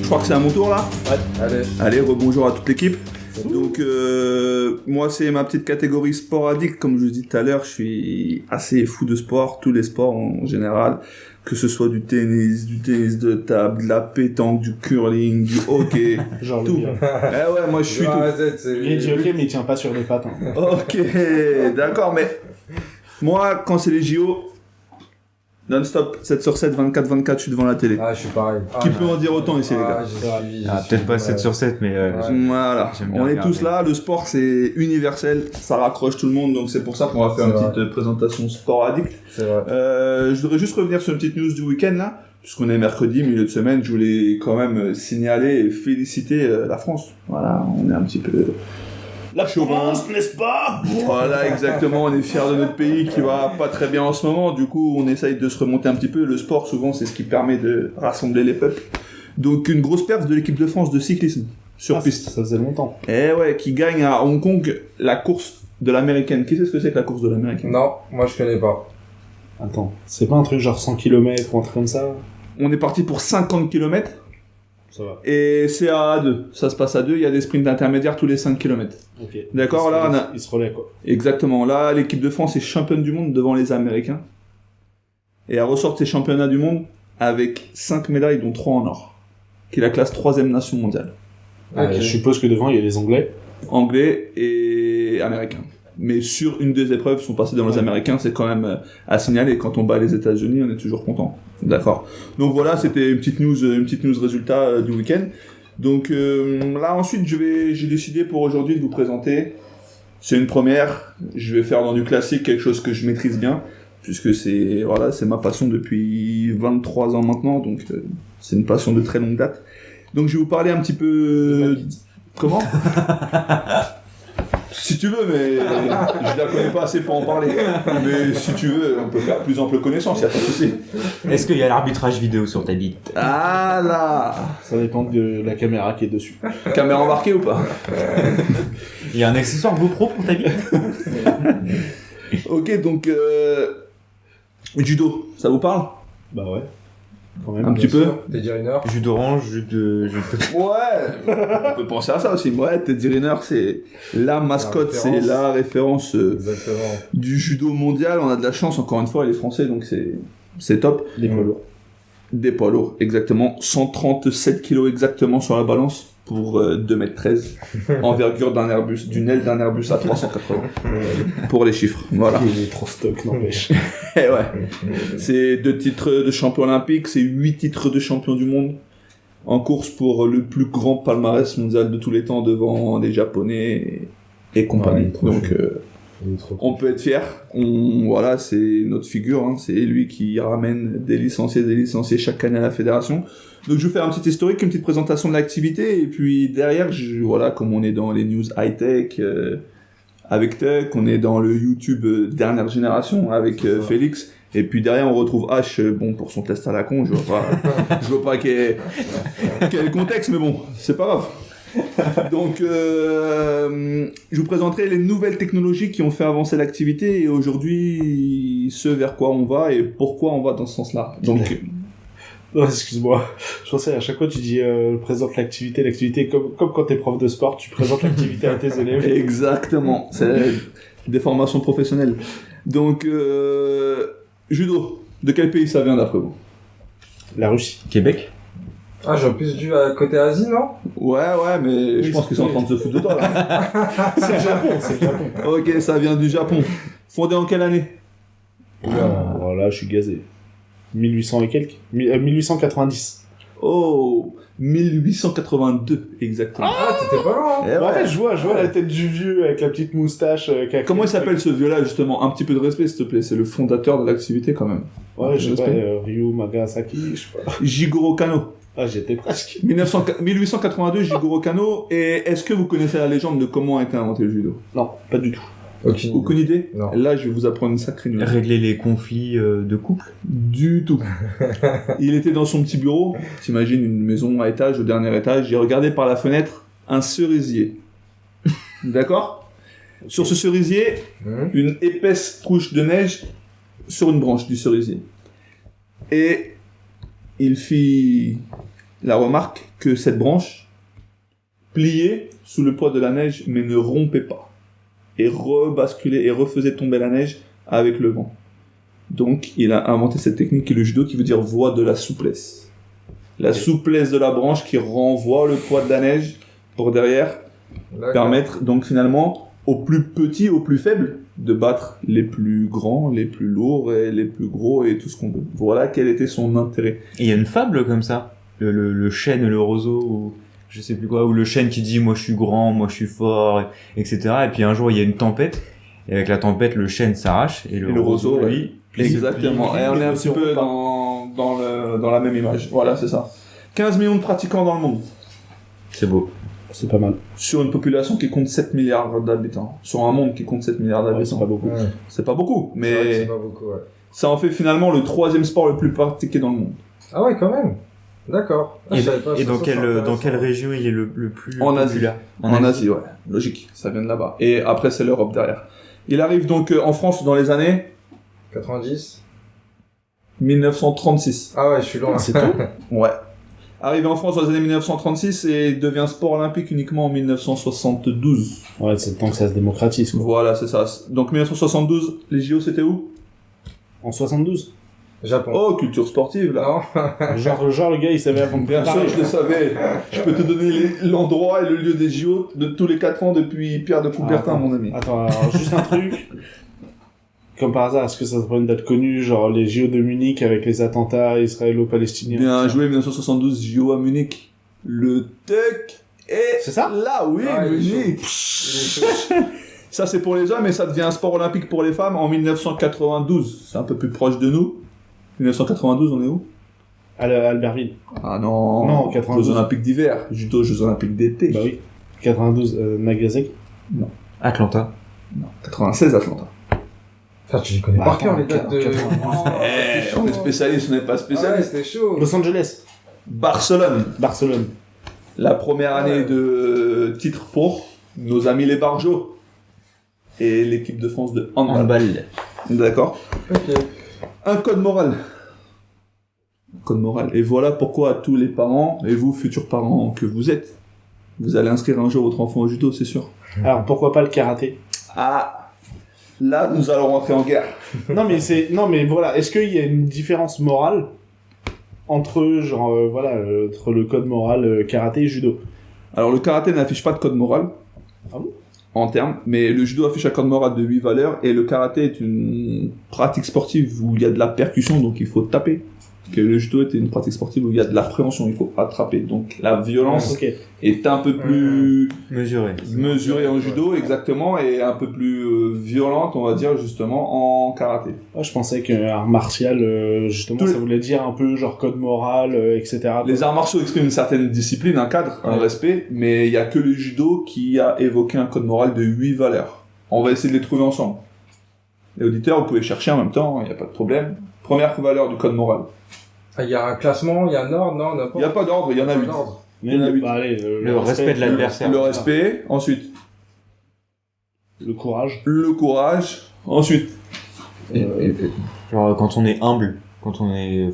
Je crois que c'est à mon tour, là. Allez. Allez, rebonjour à toute l'équipe. Donc, moi, c'est ma petite catégorie sport addict. Comme je vous dis tout à l'heure, je suis assez fou de sport, tous les sports en général. Que ce soit du tennis de table, de la pétanque, du curling, du hockey, Genre tout. le bien. Eh ouais, moi, je suis tout. Il dit ok, mais il tient pas sur les pattes. Hein. Ok, d'accord, mais moi, quand c'est les JO, non-stop, 7 sur 7, 24-24, je suis devant la télé. Ah, je suis pareil. Qui peut en dire autant ici, les gars? J'ai suivi. Ah, peut-être pas 7 sur 7, mais Voilà, J'aime bien on est regarder. tous là, le sport c'est universel, ça raccroche tout le monde, donc c'est pour ça qu'on va faire C'est une vrai. petite présentation sport addict. C'est vrai. Je voudrais juste revenir sur une petite news du week-end là, puisqu'on est mercredi, milieu de semaine, je voulais quand même signaler et féliciter la France. Voilà, on est un petit peu... La France, n'est-ce pas? Voilà, exactement, on est fiers de notre pays qui va pas très bien en ce moment, du coup on essaye de se remonter un petit peu, le sport souvent c'est ce qui permet de rassembler les peuples. Donc une grosse perf de l'équipe de France de cyclisme sur piste. Ça faisait longtemps. Eh ouais, qui gagne à Hong Kong la course de l'américaine. Qui sait ce que c'est que la course de l'américaine? Non, moi je connais pas. Attends, c'est pas un truc genre 100 km ou un truc comme ça? On est parti pour 50 km Ça va. et c'est à deux. Ça se passe à deux, il y a des sprints intermédiaires tous les 5 km. Ok. D'accord, là, on a- Il se relaie, quoi. Exactement, là l'équipe de France est championne du monde devant les Américains. Et elle ressort de ces championnats du monde avec 5 médailles dont 3 en or. Qui est la classe 3e nation mondiale. Ok. Je suppose que devant, il y a les Anglais. Anglais et américains. Mais sur une des épreuves, sont passés dans les Américains, c'est quand même à signaler. Quand on bat les États-Unis, on est toujours content. D'accord. Donc voilà, c'était une petite news résultat du week-end. Donc là ensuite, j'ai décidé pour aujourd'hui de vous présenter. C'est une première. Je vais faire dans du classique quelque chose que je maîtrise bien, puisque c'est ma passion depuis 23 ans maintenant. Donc c'est une passion de très longue date. Donc je vais vous parler un petit peu. Comment? Si tu veux, mais je la connais pas assez pour en parler. Mais si tu veux, on peut faire plus ample connaissance, y a pas de souci. est-ce qu'il y a l'arbitrage vidéo sur ta bite? Ah là, Ça dépend de la caméra qui est dessus. caméra embarquée ou pas? Il y a un accessoire GoPro pour ta bite? Ok, donc judo, ça vous parle? Bah ouais. Quand même. Un petit peu. Teddy Riner. Jus d'orange, jus de... Ouais, on peut penser à ça aussi. Ouais, Teddy Riner, c'est la mascotte, La c'est référence. la référence Exactement. du judo mondial. On a de la chance, encore une fois, les Français, donc c'est top. Les poids lourds. Des poids lourds, exactement. 137 kilos exactement sur la balance pour 2m13. Envergure d'un Airbus, d'une aile d'un Airbus à 380. Pour les chiffres, voilà. Il est trop stock, n'empêche. Et ouais. C'est 2 titres de champion olympique, c'est 8 titres de champion du monde. En course pour le plus grand palmarès mondial de tous les temps devant les Japonais et compagnie. Ouais, trop Donc, Il est trop On peut être fier. Voilà, c'est notre figure. Hein. C'est lui qui ramène des licenciés chaque année à la fédération. Donc je vais faire un petit historique, une petite présentation de l'activité. Et puis derrière, voilà, comme on est dans les news high-tech avec Tech, on est dans le YouTube dernière génération avec Félix. Et puis derrière, on retrouve H, bon, pour son test à la con. Je vois pas quel est le contexte, mais bon, c'est pas grave. Donc, je vous présenterai les nouvelles technologies qui ont fait avancer l'activité et aujourd'hui, ce vers quoi on va et pourquoi on va dans ce sens-là. Donc, Non, excuse-moi. Je pensais à chaque fois tu dis présente l'activité comme quand t'es prof de sport, tu présentes l'activité à tes élèves. exactement. C'est des formations professionnelles. Donc, judo, de quel pays ça vient d'après vous? La Russie. Québec. Ah, j'ai plus dû à côté Asie, non? Ouais, mais Oui, je pense qu'ils sont en train de se foutre de toi, là. C'est le Japon, c'est le Japon. Ok, ça vient du Japon. Fondé en quelle année? Voilà, je suis gazé. 1800 et quelques 1890. Oh, 1882, exactement. Ah, t'étais pas loin, hein. Eh En ouais. fait, je vois la tête du vieux avec la petite moustache. Comment il s'appelle ce vieux-là, justement? Un petit peu de respect, s'il te plaît. C'est le fondateur de l'activité, quand même. Ouais, je sais pas, Respect. Ryu Magasaki, je sais pas. Jigoro Kano. Ah, j'étais presque. 1882, Jigoro Kano. Et est-ce que vous connaissez la légende de comment a été inventé le judo? Non, pas du tout. Aucune idée? Non. Là, je vais vous apprendre une sacrée nuit. Régler les conflits de couple. Du tout. Il était dans son petit bureau. T'imagines une maison à étage, au dernier étage. Il regardait par la fenêtre un cerisier. D'accord? Sur ce cerisier, une épaisse couche de neige sur une branche du cerisier. Et il fit la remarque que cette branche pliait sous le poids de la neige, mais ne rompait pas. Et rebasculait et refaisait tomber la neige avec le vent. Donc, il a inventé cette technique qui est le judo, qui veut dire voie de la souplesse. La souplesse de la branche qui renvoie le poids de la neige pour derrière D'accord. permettre donc finalement aux plus petits, aux plus faibles, de battre les plus grands, les plus lourds et les plus gros et tout ce qu'on veut. Voilà quel était son intérêt. Et il y a une fable comme ça. Le chêne et le roseau, ou je sais plus quoi, ou le chêne qui dit moi je suis grand, moi je suis fort, etc. Et puis un jour il y a une tempête, et avec la tempête le chêne s'arrache, et le roseau, ouais. lui, plie- Exactement. plie- Et on est un ne petit se peu rompt dans la même image. Voilà, c'est ça. 15 millions de pratiquants dans le monde. C'est beau. C'est pas mal. Sur une population qui compte 7 milliards d'habitants. Sur un monde qui compte 7 milliards Ouais, d'habitants. c'est pas beaucoup. Ouais. C'est pas beaucoup, C'est vrai que mais c'est pas beaucoup, ouais. ça en fait finalement le 3e sport le plus pratiqué dans le monde. Ah ouais, quand même. D'accord. Ah, Et, je savais pas, et ça, dans ça, quelle c'est dans intéressant. quelle région il est le plus En Asie. populaire? En Asie, ouais. Logique. Ça vient de là-bas. Et après, c'est l'Europe derrière. Il arrive donc en France dans les années 90. 1936. Ah ouais, je suis loin. C'est tout. Ouais. Arrivé en France dans les années 1936 et devient sport olympique uniquement en 1972. Ouais, c'est le temps que ça se démocratise, quoi. Voilà, c'est ça. Donc 1972, les JO c'était où? En 72. Japon. Oh, culture sportive là. Non. Genre le gars, il savait avant de Bien sûr, préparer. je le savais. Je peux te donner l'endroit et le lieu des JO de tous les 4 ans depuis Pierre de Coubertin, Attends. mon ami. Attends, alors, juste un truc. Comme par hasard, est-ce que ça serait pas une date connue, genre les JO de Munich avec les attentats israélo-palestiniens? Bien joué, 1972, JO à Munich. Le TEC est C'est ça là, oui, Ah, il est Munich. Ça, c'est pour les hommes et ça devient un sport olympique pour les femmes en 1992. C'est un peu plus proche de nous. 1992, on est où? Albertville. Ah non, Non, 92. Jeux olympiques d'hiver. Judo, Jeux olympiques d'été. Bah oui. 92, Nagasaki. Atlanta. Non, 96 Atlanta. Putain, tu les connais Bah, par cœur, les attends, dates de... 92. Eh, on est spécialiste, on n'est pas Ah ouais, spécialiste. c'était chaud. Los Angeles. Barcelone. Barcelone. La première année de titre pour nos amis les Barjots. Et l'équipe de France de handball. Handball. D'accord. Ok. Un code moral. Code moral. Et voilà pourquoi tous les parents, et vous, futurs parents que vous êtes, vous allez inscrire un jour votre enfant au judo, c'est sûr. Alors pourquoi pas le karaté? Ah, là, nous allons rentrer en guerre. Non mais voilà, est-ce qu'il y a une différence morale entre genre entre le code moral karaté et judo? Alors, le karaté n'affiche pas de code moral. Ah bon? En termes, mais le judo affiche un code moral de 8 valeurs, et le karaté est une pratique sportive où il y a de la percussion, donc il faut taper. que le judo était une pratique sportive où il y a de la prévention, il faut attraper. Donc la violence Ok. est un peu plus Mesuré. en judo, exactement, et un peu plus violente, on va dire, justement, en karaté. Ah, je pensais qu'art martial, justement, Tous ça les- voulait dire un peu genre code moral, etc. quoi. Les arts martiaux expriment une certaine discipline, un cadre, un respect, mais il y a que le judo qui a évoqué un code moral de 8 valeurs. On va essayer de les trouver ensemble. Les auditeurs, vous pouvez chercher en même temps, il n'y a pas de problème. Première valeur du code moral. Il y a un classement, il y a un ordre, non, Il n'importe n'y a pas d'ordre, il y en a 8. Mais Il y en a huit. bah, allez, Le respect de l'adversaire. Le respect, ensuite le courage. le courage, ensuite Genre quand on est humble, quand on est,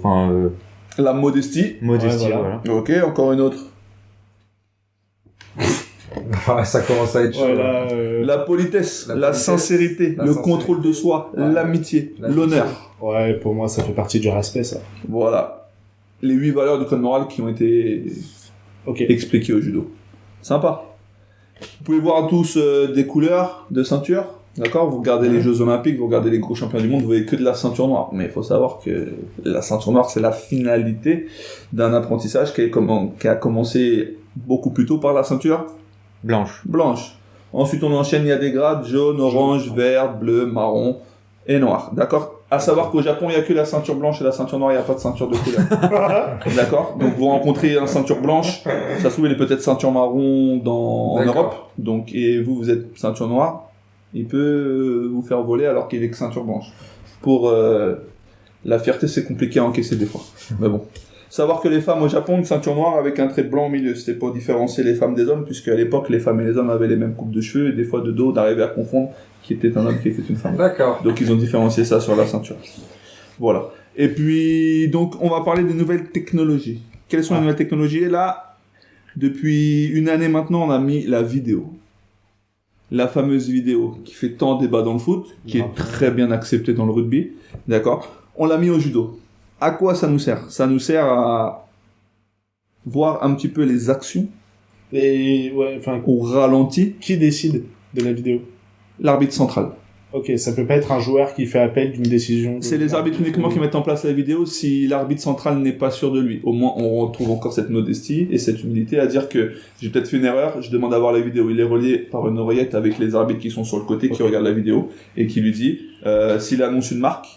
la modestie. modestie, Ouais, voilà. Ok, encore une autre. Ouais, ça commence à être chaud. Ouais, là, La politesse, La la politesse, sincérité, la le sincérité. contrôle de soi, Ouais. l'amitié, L'amitié. l'honneur. ouais, pour moi, ça fait partie du respect, ça. Voilà. Les 8 valeurs du code moral qui ont été Ok. expliquées au judo. Sympa. Vous pouvez voir tous des couleurs de ceinture. D'accord. Vous regardez les Jeux Olympiques, vous regardez les gros champions du monde, vous voyez que de la ceinture noire. Mais il faut savoir que la ceinture noire, c'est la finalité d'un apprentissage qui a commencé beaucoup plus tôt par la ceinture Blanche. blanche. Ensuite, on enchaîne, il y a des grades jaune, orange, vert, bleu, marron et noir. D'accord. À savoir qu'au Japon, il n'y a que la ceinture blanche et la ceinture noire, il n'y a pas de ceinture de couleur. D'accord. Donc, vous rencontrez une ceinture blanche, ça se trouve, il est peut-être ceinture marron en D'accord. Europe. Donc, et vous êtes ceinture noire, il peut vous faire voler alors qu'il est que ceinture blanche. Pour la fierté, c'est compliqué à encaisser des fois. Mais bon. Savoir que les femmes au Japon, une ceinture noire avec un trait blanc au milieu, c'était pour différencier les femmes des hommes, puisque à l'époque, les femmes et les hommes avaient les mêmes coupes de cheveux, et des fois de dos, d'arriver à confondre qui était un homme, qui était une femme. D'accord. Donc ils ont différencié ça sur la ceinture. Voilà. Et puis, donc, on va parler des nouvelles technologies. Quelles sont les nouvelles technologies? Et là, depuis une année maintenant, on a mis la vidéo. La fameuse vidéo qui fait tant débat dans le foot, qui est très bien acceptée dans le rugby. D'accord? On l'a mis au judo. À quoi ça nous sert? Ça nous sert à voir un petit peu les actions Et, ouais, enfin, au ralenti. qui décide de la vidéo? L'arbitre central. Ok, ça peut pas être un joueur qui fait appel d'une décision. C'est les arbitres uniquement qui mettent en place la vidéo si l'arbitre central n'est pas sûr de lui. Au moins, on retrouve encore cette modestie et cette humilité à dire que j'ai peut-être fait une erreur, je demande à voir la vidéo. Il est relié par une oreillette avec les arbitres qui sont sur le côté, qui regardent la vidéo et qui lui dit s'il annonce une marque,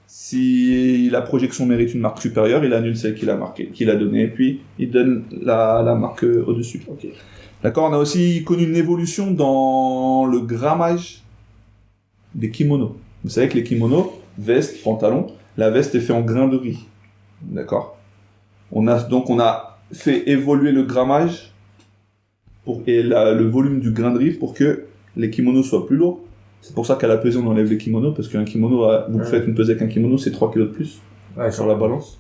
si la projection mérite une marque supérieure, il annule celle qu'il a marquée, qu'il a donnée, et puis il donne la marque au-dessus. Ok. D'accord, on a aussi connu une évolution dans le grammage des kimonos. Vous savez que les kimonos, veste, pantalon, la veste est faite en grain de riz. D'accord. On a fait évoluer le grammage le volume du grain de riz pour que les kimonos soient plus lourds. C'est pour ça qu'à la pesée, on enlève les kimonos, parce qu'un kimono, vous faites une pesée avec un kimono, c'est 3 kilos de plus Ouais, sur la balance.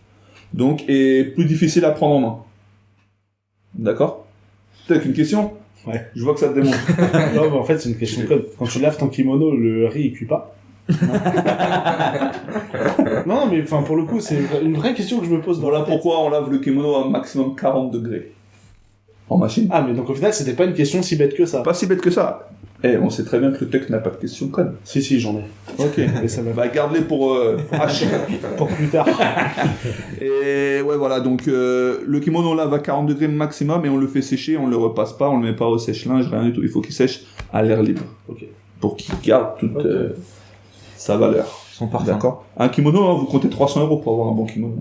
Donc, et plus difficile à prendre en main. D'accord? Peut-être une question? Ouais. Je vois que ça te démontre. Non, mais en fait, c'est une question de code. Quand tu laves ton kimono, le riz, il cuit pas. Non, mais enfin, pour le coup, c'est une vraie question que je me pose dans Voilà la tête. pourquoi on lave le kimono à maximum 40 degrés. En machine. Ah, mais donc au final, c'était pas une question si bête que ça. Pas si bête que ça. Eh, on sait très bien que le tech n'a pas de question conne. Si, j'en ai. Ok. Mais ça va Bah, garde-les pour H. pour plus tard. Et ouais, voilà. Donc, le kimono, on lave à 40 degrés maximum et on le fait sécher. On le repasse pas. On le met pas au sèche-linge, rien du tout. Il faut qu'il sèche à l'air libre. Ok. Pour qu'il garde toute sa valeur. Son parfum. D'accord. Un kimono, hein, vous comptez 300 € pour avoir un bon kimono.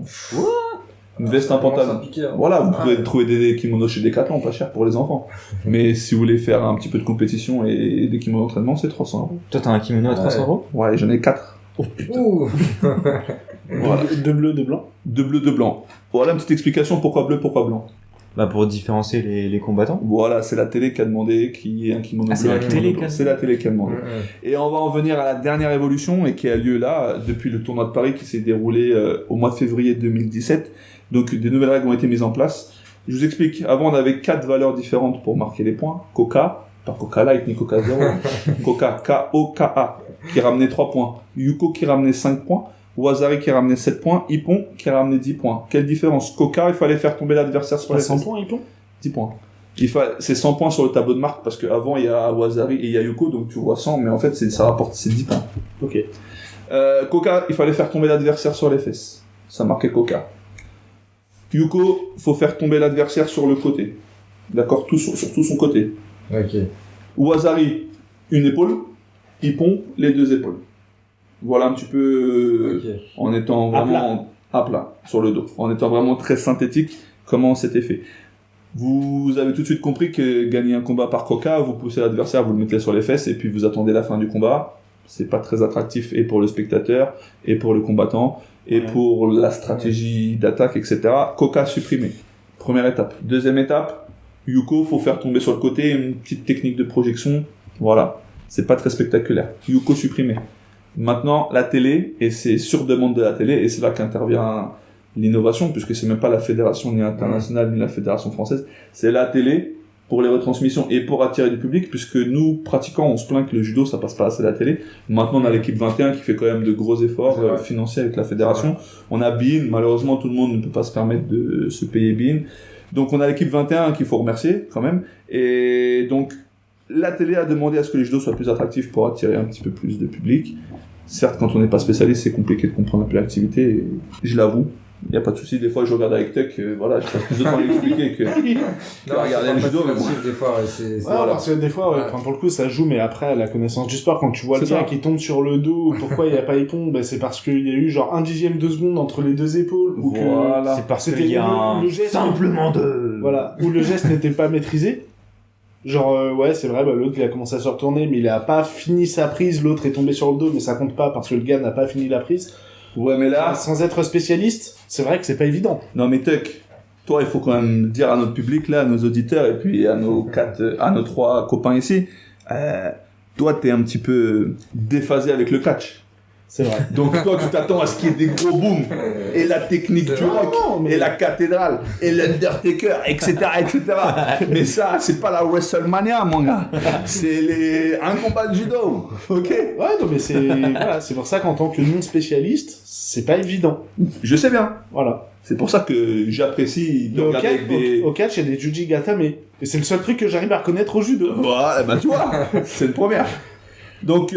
Une veste, un pantalon. Voilà, vous pouvez trouver des kimonos chez Decathlon, pas cher pour les enfants. Mais si vous voulez faire un petit peu de compétition et des kimonos d'entraînement, c'est 300 €. Toi, t'as un kimono à 300 €? Ouais, j'en ai 4. Ouh. Voilà. De bleu, de blanc. De bleu, de blanc. Voilà une petite explication pourquoi bleu, pourquoi blanc. Bah, pour différencier les combattants. Voilà, c'est la télé qui a demandé qui est un kimono Ah, bleu. c'est la un kimono télé blanc. qui a C'est la télé qui a demandé. Ouais. Et on va en venir à la dernière évolution et qui a lieu là, depuis le tournoi de Paris qui s'est déroulé au mois de février 2017. Donc des nouvelles règles ont été mises en place. Je vous explique, avant on avait 4 valeurs différentes pour marquer les points. Coca, pas Coca Light ni Coca Zero. Coca, K-O-K-A, qui ramenait 3 points. Yuko qui ramenait 5 points. Wazari qui ramenait 7 points. Ippon qui ramenait 10 points. Quelle différence? Coca, il fallait faire tomber l'adversaire sur Pas les 100 fesses. points, Ippon 10 points. C'est 100 points sur le tableau de marque parce qu'avant il y a Wazari et il y a Yuko, donc tu vois 100, mais en fait ça rapporte, c'est 10 points. Ok. Coca, il fallait faire tomber l'adversaire sur les fesses. ça marquait Coca. Yuko, faut faire tomber l'adversaire sur le côté. D'accord, sur tout son côté. Ok. Wazari, une épaule, Ippon, les deux épaules. Voilà un petit peu, Ok. en étant vraiment à plat, sur le dos, en étant vraiment très synthétique, comment c'était fait. Vous avez tout de suite compris que gagner un combat par Coca, vous poussez l'adversaire, vous le mettez sur les fesses, et puis vous attendez la fin du combat. C'est pas très attractif, et pour le spectateur, et pour le combattant, et pour la stratégie d'attaque, etc. Coca supprimé. Première étape. Deuxième étape, Yuko, faut faire tomber sur le côté une petite technique de projection. Voilà. C'est pas très spectaculaire. Yuko supprimé. Maintenant, la télé, et c'est sur demande de la télé, et c'est là qu'intervient l'innovation, puisque c'est même pas la fédération ni internationale, ni la fédération française, c'est la télé pour les retransmissions et pour attirer du public, puisque nous, pratiquants, on se plaint que le judo, ça passe pas assez à la télé. Maintenant, on a l'équipe 21 qui fait quand même de gros efforts financiers avec la fédération. On a Bein, malheureusement, tout le monde ne peut pas se permettre de se payer Bein. Donc, on a l'équipe 21 qu'il faut remercier, quand même. Et donc, la télé a demandé à ce que les judo soient plus attractifs pour attirer un petit peu plus de public. Certes, quand on n'est pas spécialiste, c'est compliqué de comprendre un peu l'activité, et je l'avoue. Il n'y a pas de souci, des fois je regarde avec Tech, voilà, je passe plus de temps à l'expliquer que regarder le judo, mais bon. Des fois, c'est Voilà. Parce que des fois, enfin, pour le coup, ça joue, mais après, à la connaissance du sport, quand tu vois le C'est gars ça. qui tombe sur le dos, pourquoi il n'y a pas Ippon, ben, c'est parce qu'il y a eu genre 1/10 de seconde entre les deux épaules, ou que Voilà. C'est parce C'était qu'il y a le un geste. simplement de... voilà, où le geste n'était pas maîtrisé. Genre, ouais, c'est vrai, bah, l'autre, il a commencé à se retourner, mais il a pas fini sa prise, l'autre est tombé sur le dos, mais ça compte pas parce que le gars n'a pas fini la prise. Ouais, mais là, Sans être spécialiste, c'est vrai que c'est pas évident. non mais Tech, toi, il faut quand même dire à notre public, là, à nos auditeurs, et puis à nos trois copains ici, toi, t'es un petit peu déphasé avec le catch. C'est vrai. Donc toi, tu t'attends à ce qu'il y ait des gros booms, et la technique du rock, Non, mais- et la cathédrale, et l'Undertaker, etc., etc. Mais ça, c'est pas la WrestleMania, mon gars. C'est un combat de judo, ok? Ouais, non, mais c'est, voilà, c'est pour ça qu'en tant que non-spécialiste, c'est pas évident. Je sais bien. Voilà. C'est pour ça que j'apprécie de Mais regarder avec des... au catch, il y a des Juji Gatame. Et c'est le seul truc que j'arrive à reconnaître au judo. Voilà, bah tu vois, c'est une première. Donc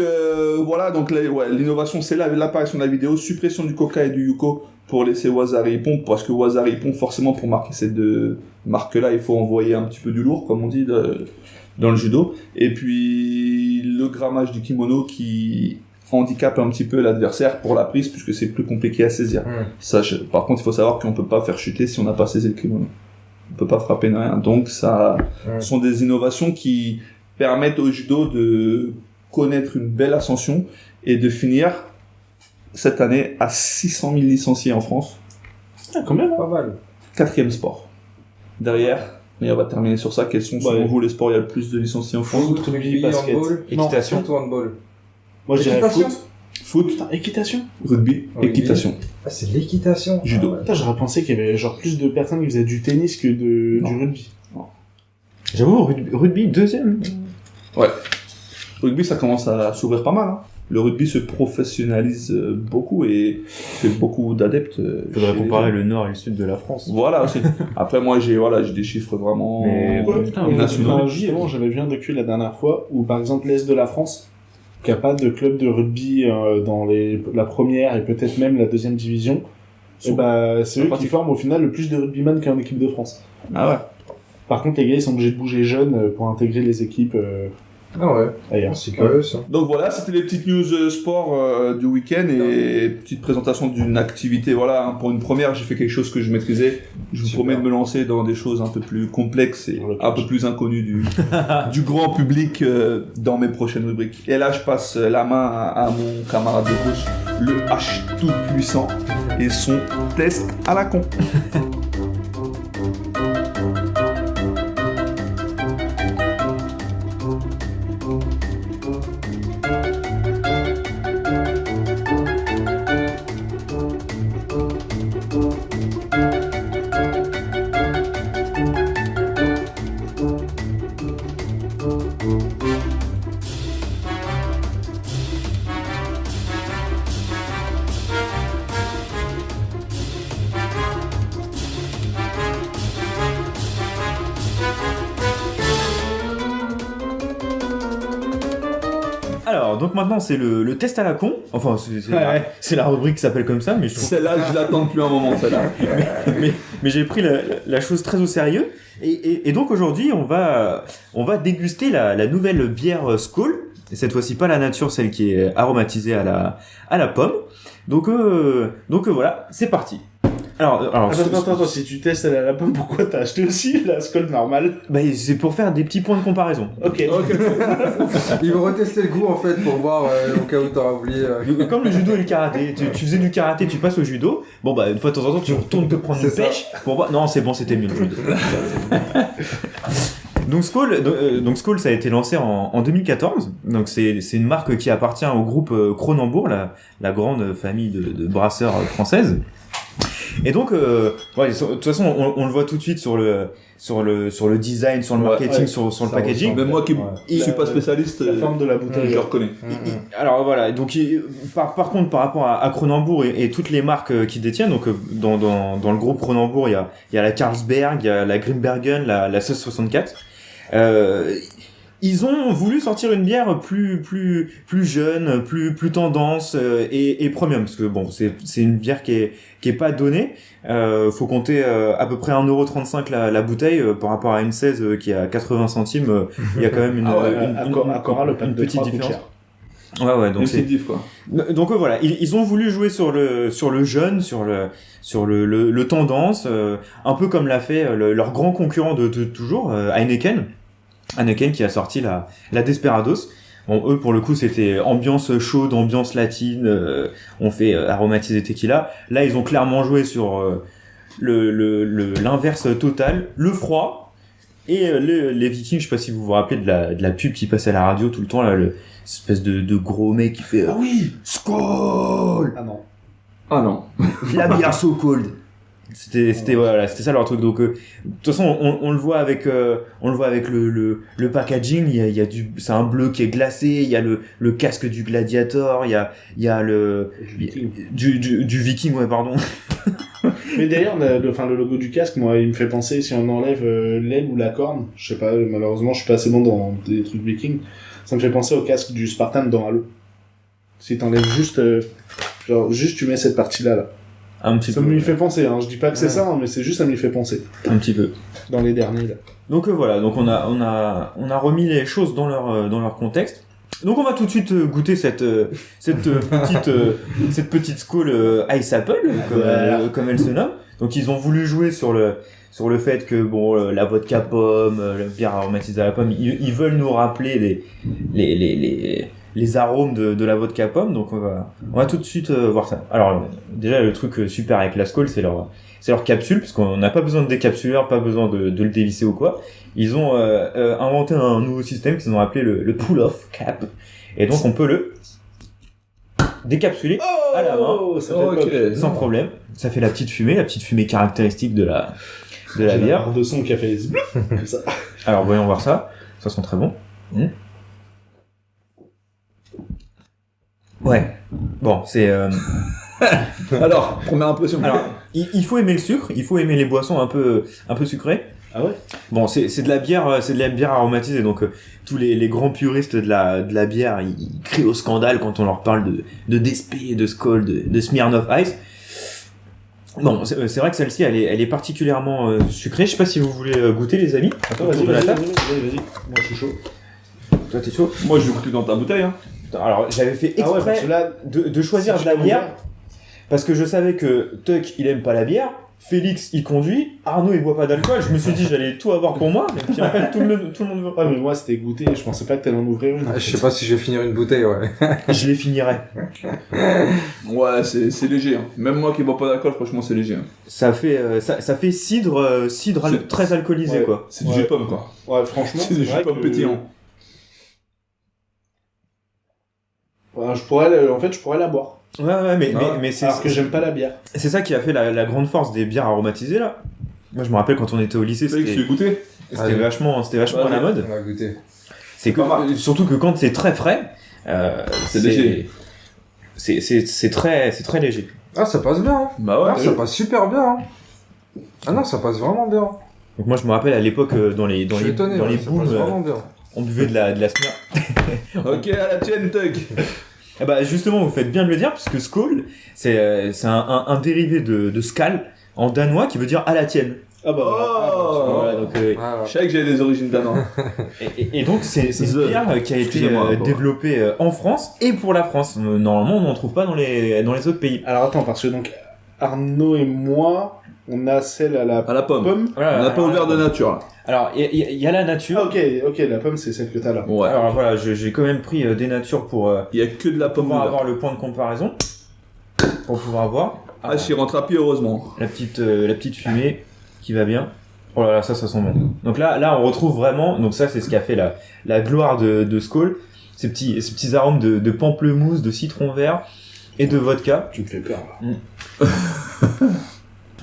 voilà, donc l'innovation, c'est l'apparition de la vidéo, suppression du Coca et du Yuko pour laisser Wazari Ippon, parce que Wazari Ippon, forcément, pour marquer ces deux marques-là, il faut envoyer un petit peu du lourd, comme on dit dans le judo. Et puis le grammage du kimono qui handicape un petit peu l'adversaire pour la prise, puisque c'est plus compliqué à saisir. Ça, par contre, il faut savoir qu'on peut pas faire chuter si on n'a pas saisi le kimono. On peut pas frapper ni rien. Donc ça sont des innovations qui permettent au judo de connaître une belle ascension et de finir cette année à 600 000 licenciés en France. Ah, quand même. pas mal. 4e sport. Derrière, et on va terminer sur ça, quels sont selon vous les sports où il y a le plus de licenciés en France? Foot, rugby, basket. handball, Équitation. Surtout handball. Moi, je dirais Équitation. foot. Foot, Putain, équitation. rugby, Rugby. équitation. Ah, c'est l'équitation. Judo. Ah ouais. Putain, j'aurais pensé qu'il y avait genre plus de personnes qui faisaient du tennis que du Non. rugby. J'avoue, rugby deuxième. Rugby, ça commence à s'ouvrir pas mal. Hein. Le rugby se professionnalise beaucoup et fait beaucoup d'adeptes. Faudrait chez comparer les- le nord et le sud de la France. Voilà aussi. Après, moi, j'ai des chiffres vraiment Mais- Ouais, putain, ouais, nationaux. enfin, justement, j'avais vu un docu la dernière fois où, par exemple, l'Est de la France, qui a pas de club de rugby dans la première et peut-être même la deuxième division, et bah, c'est eux qui pratique. forment au final le plus de rugbyman qu'en équipe de France. Ah ouais. Par contre, les gars, ils sont obligés de bouger jeunes pour intégrer les équipes Ah ouais. ailleurs. C'est curieux ça. Donc voilà, c'était les petites news sport du week-end et petite présentation d'une activité. Voilà, hein, pour une première, j'ai fait quelque chose que je maîtrisais. Je vous Super. promets de me lancer dans des choses un peu plus complexes et Ok. un peu plus inconnues du grand public dans mes prochaines rubriques. Et là, je passe la main à mon camarade de gauche, le H tout puissant et son test à la con. donc maintenant c'est le test à la con. Enfin c'est la rubrique qui s'appelle comme ça, mais je trouve Celle-là, je l'attends depuis un moment, celle-là. mais j'ai pris la chose très au sérieux. Et donc aujourd'hui, on va déguster la nouvelle bière Skål. Et cette fois-ci pas la nature, celle qui est aromatisée à la pomme. Donc voilà, c'est parti. Alors Attends, si tu testes la pomme, pourquoi t'as acheté aussi la Skål normale? bah, c'est pour faire des petits points de comparaison. Ok. Il veut retester le goût en fait pour voir au cas où t'auras oublié. Comme le judo et le karaté, tu faisais du karaté, tu passes au judo. Bon bah une fois de temps en temps, tu retournes te prendre une C'est ça. pêche pour voir. Non, c'est bon, c'était mieux le judo. Donc Skål, ça a été lancé en 2014. Donc c'est une marque qui appartient au groupe Kronenbourg, la grande famille de brasseurs françaises. Et donc, ouais, de toute façon, on le voit tout de suite sur le design, sur le marketing, sur le packaging. Même moi qui suis pas spécialiste, La forme de la bouteille. je le reconnais. Alors voilà, donc par contre par rapport à Kronenbourg et toutes les marques qui détiennent, donc dans le groupe Kronenbourg, il y a la Carlsberg, il y a la Grimbergen, la 1664. Ils ont voulu sortir une bière plus jeune, plus tendance et premium, parce que bon, c'est une bière qui est pas donnée. Faut compter à peu près 1,35€ la bouteille par rapport à une 16 qui est à 80 centimes. Il y a quand même le pack une de petite 3 coûte différence. cher. Ouais, donc C'est c'est diff, quoi. donc voilà, ils ont voulu jouer sur le jeune, sur le tendance, un peu comme l'a fait leur grand concurrent de toujours, Heineken qui a sorti la Desperados. Bon, eux pour le coup c'était ambiance chaude, ambiance latine, on fait aromatiser tequila. Là ils ont clairement joué sur l'inverse total, le froid et les Vikings. Je sais pas si vous vous rappelez de la pub qui passait à la radio tout le temps là, espèce de gros mec qui fait Ah oui. Skål, Ah non. Ah non. la bière so cold. C'était ça leur truc. Donc de toute façon on le voit avec le packaging, il y a c'est un bleu qui est glacé, il y a le casque du gladiator, il y a le du viking, ouais, pardon. Mais d'ailleurs, le logo du casque, moi, il me fait penser, si on enlève l'aile ou la corne, je sais pas, malheureusement, je suis pas assez bon dans des trucs vikings, ça me fait penser au casque du Spartan dans Halo. Si t'enlèves juste tu mets cette partie-là, là. Un petit Ça peu. me lui fait penser, hein. Je dis pas que c'est ça, hein, mais c'est juste ça me lui fait penser. Un petit peu. Dans les derniers, là. Donc voilà, donc on a remis les choses dans leur contexte. Donc on va tout de suite goûter cette petite Skål Ice Apple comme elle se nomme. Donc ils ont voulu jouer sur le fait que bon la vodka pomme, la bière aromatisée à la pomme, ils veulent nous rappeler les arômes de la vodka pomme. Donc on va tout de suite voir ça. Alors déjà le truc super avec la Skål, c'est leur capsule, parce qu'on n'a pas besoin de décapsuleur, pas besoin de le dévisser ou quoi. Ils ont inventé un nouveau système qu'ils ont appelé le pull-off cap. Et donc on peut le décapsuler à la main, ça fait pop. sans problème. Ça fait la petite fumée caractéristique de la bière. Un de son qui a fait comme ça. Alors voyons voir ça. Ça sent très bon. Ouais. Bon, c'est Alors, première impression. alors il faut aimer le sucre, il faut aimer les boissons un peu sucrées. Ah ouais? Bon, c'est de la bière aromatisée, donc tous les grands puristes de la bière, ils crient au scandale quand on leur parle de DSP, de Skål, de Smirnoff Ice. Bon, c'est vrai que celle-ci, elle est particulièrement sucrée. Je sais pas si vous voulez goûter, les amis. Attends, Autour de la table. vas-y. Moi, je suis chaud. Toi, t'es chaud? Moi, je vais goûter dans ta bouteille, hein. Alors, j'avais fait Ah ouais, exprès parce que là, de choisir de la bière parce que je savais que Tuck, il aime pas la bière. Félix, il conduit. Arnaud, il boit pas d'alcool. Je me suis dit, j'allais tout avoir pour moi. Et puis en fait, tout le monde veut. Ah, mais moi, c'était goûter. Je pensais pas que t'allais en ouvrir une. Je sais pas si je vais finir une bouteille, ouais. Je les finirai. Ouais, c'est léger. Hein. Même moi qui bois pas d'alcool, franchement, c'est léger. Hein. Ça fait cidre très alcoolisé, Ouais. quoi. C'est du jus de pomme, quoi. Ouais, franchement. C'est du jus de vrai pomme que- pétillant. Ouais, je pourrais la boire. Ouais, mais Alors que j'aime pas la bière. c'est ça qui a fait la grande force des bières aromatisées, là. Moi, je me rappelle quand on était au lycée, Félix, tu c'était veux goûter? c'était vachement à la mode. On va goûter. C'est que, surtout que quand c'est très frais, C'est léger. C'est très léger. Ah, ça passe bien, hein. Bah ouais. Ah, ça passe super bien, hein. Ah non, ça passe vraiment bien. Donc moi, je me rappelle à l'époque, dans les Je suis étonné, ouais, les ça booms, passe vraiment bien. on buvait de la Smirnoff. Ok, à la tienne, Tuck. Eh bah justement, vous faites bien de le dire, puisque Skål, c'est un dérivé de Skal en danois qui veut dire à la tienne. Ah bah Oh. Voilà, donc, Je savais que j'avais des origines danoises. et donc c'est une bière qui a été Excusez-moi, développée en France et pour la France. Normalement, on n'en trouve pas dans les autres pays. Alors attends, parce que donc Arnaud et moi, on a celle à la pomme. Voilà, On n'a pas ouvert de nature, là. Alors, il y a la nature. Ah, ok, la pomme c'est celle que t'as là. Ouais. Alors voilà, j'ai quand même pris des natures pour Il y a que de la pomme. pouvoir ouverte. avoir le point de comparaison. Pour pouvoir voir. Ah, j'y rentre à pied, heureusement. La petite fumée qui va bien. Oh là là, ça sent bon. Donc là, on retrouve vraiment, donc ça, c'est ce qui a fait la gloire de Skål. Ces petits arômes de pamplemousse, de citron vert et de vodka. Tu me fais peur là.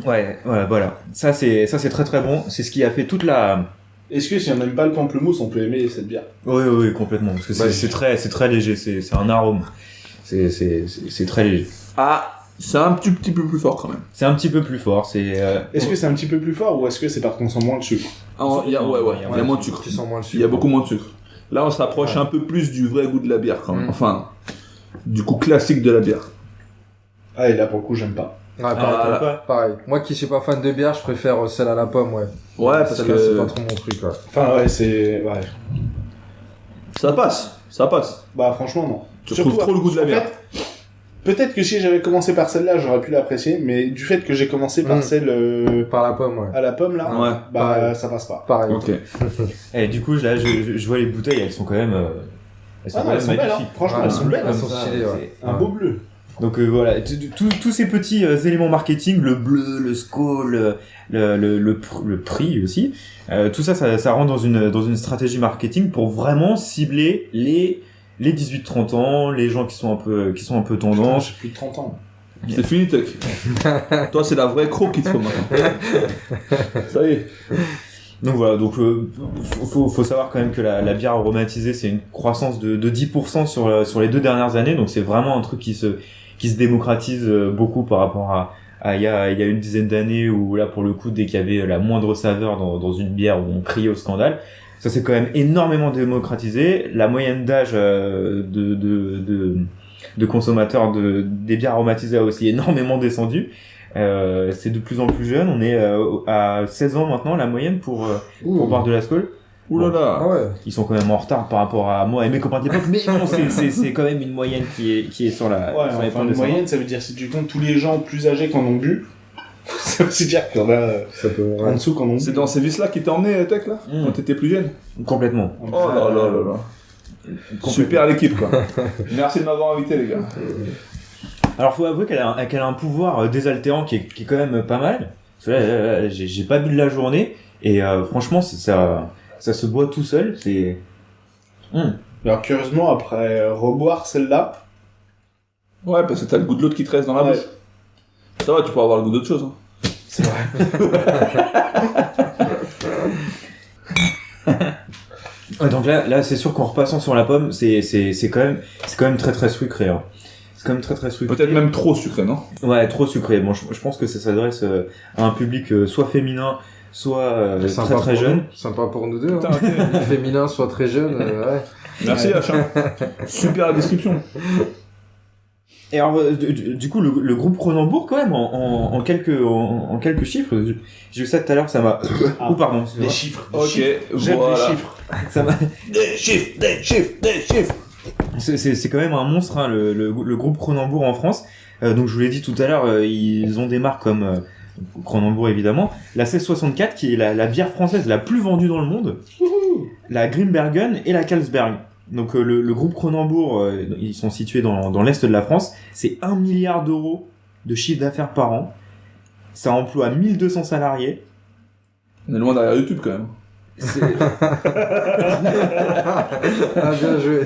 Ouais, voilà. Ça, c'est très très bon. C'est ce qui a fait toute la... Est-ce que si on n'aime pas le pamplemousse, on peut aimer cette bière? Oui, complètement. Parce que c'est très léger. C'est un arôme. C'est très léger. Ah, c'est un petit peu plus fort, quand même. C'est un petit peu plus fort. Est-ce que c'est un petit peu plus fort ou est-ce que c'est parce qu'on sent moins le sucre? Ah, il y a moins de sucre. Tu sens moins le sucre. Il y a beaucoup moins de sucre. Là, on se rapproche un peu plus du vrai goût de la bière, quand même. Enfin, du goût classique de la bière. Ah, et là pour le coup, j'aime pas. Ouais, pareil. Moi qui suis pas fan de bière, je préfère celle à la pomme, ouais. Ouais, parce Celle-là, que c'est pas trop mon truc, ouais. Enfin, ouais, c'est. Ouais. ça passe. Bah, franchement, non. Tu retrouves trop le goût de la en bière. fait, peut-être que si j'avais commencé par celle-là, j'aurais pu l'apprécier, mais du fait que j'ai commencé par celle Par la pomme, ouais. à la pomme, là, Ouais. bah, Pareil. ça passe pas. Pareil. Ok. Et du coup, là, je vois les bouteilles, elles sont quand même... elles Ah non, elles sont belles, hein. magnifiques. Franchement, Ouais, elles sont belles. elles hein. sont stylées, ouais. Un beau bleu. Donc voilà, tous ces petits éléments marketing, le bleu, le Skål, le prix aussi, tout ça rentre dans une stratégie marketing pour vraiment cibler les 18-30 ans, les gens qui sont un peu Putain, tendance. j'ai plus de 30 ans. C'est fini, Tuck. Toi, c'est la vraie croc qu'il te faut maintenant. Ça y est. Donc voilà, donc faut savoir quand même que la bière aromatisée, c'est une croissance de 10% sur les 2 dernières années, donc c'est vraiment un truc qui se démocratise beaucoup par rapport à il y a une dizaine d'années où là pour le coup dès qu'il y avait la moindre saveur dans une bière où on criait au scandale. Ça s'est quand même énormément démocratisé. La moyenne d'âge de consommateurs des bières aromatisées a aussi énormément descendu. C'est de plus en plus jeune. On est à 16 ans maintenant la moyenne pour boire de la Skål. Ouh là là. Ah ouais. Ils sont quand même en retard par rapport à moi et mes copains de l'époque, mais bon, c'est quand même une moyenne qui est sur la Ouais, sur les enfin, points de une moyenne, ça veut dire si tu comptes tous les gens plus âgés qui en ont bu, ça veut aussi dire qu'il y en a Ça peut, en ouais. dessous qui en ont bu. C'est dans ces vis-là qui t'a emmené, Tuck, là quand t'étais plus jeune. Complètement. Oh là là là là. Super l'équipe, quoi. Merci de m'avoir invité, les gars. Alors faut avouer qu'elle a un pouvoir désaltérant qui est quand même pas mal. Parce que là, j'ai pas bu de la journée et franchement ça se boit tout seul. C'est Alors curieusement, après reboire celle-là, Ouais, parce que t'as le goût de l'autre qui te reste dans la Ouais. bouche. Ça va, tu peux avoir le goût d'autre chose. Hein. c'est vrai. Ouais, donc là c'est sûr qu'en repassant sur la pomme, c'est quand même très très sucré. Hein. C'est quand même très sucré. Peut-être même trop sucré, non? Ouais, trop sucré. Bon, je pense que ça s'adresse à un public soit féminin, soit Sympa très pour jeune. nous. Sympa pour nous deux. Putain, Hein. ok. Ni féminin, soit très jeune, ouais. Merci, H. Super la description. Et alors, du coup, le groupe Cronenbourg, quand même, en quelques chiffres, j'ai vu ça tout à l'heure, ça m'a... Ah. Ou pardon, Des chiffres. Des Ok, chiffres. J'aime voilà. les chiffres. ça m'a... Des chiffres. C'est quand même un monstre, hein, le groupe Cronenbourg en France. Donc, je vous l'ai dit tout à l'heure, ils ont des marques comme Cronenbourg, évidemment. La 1664, qui est la bière française la plus vendue dans le monde. La Grimbergen et la Carlsberg. Donc le groupe Cronenbourg, ils sont situés dans l'est de la France. C'est 1 milliard d'euros de chiffre d'affaires par an. Ça emploie 1200 salariés. On est loin derrière YouTube, quand même. C'est- Ah, bien joué.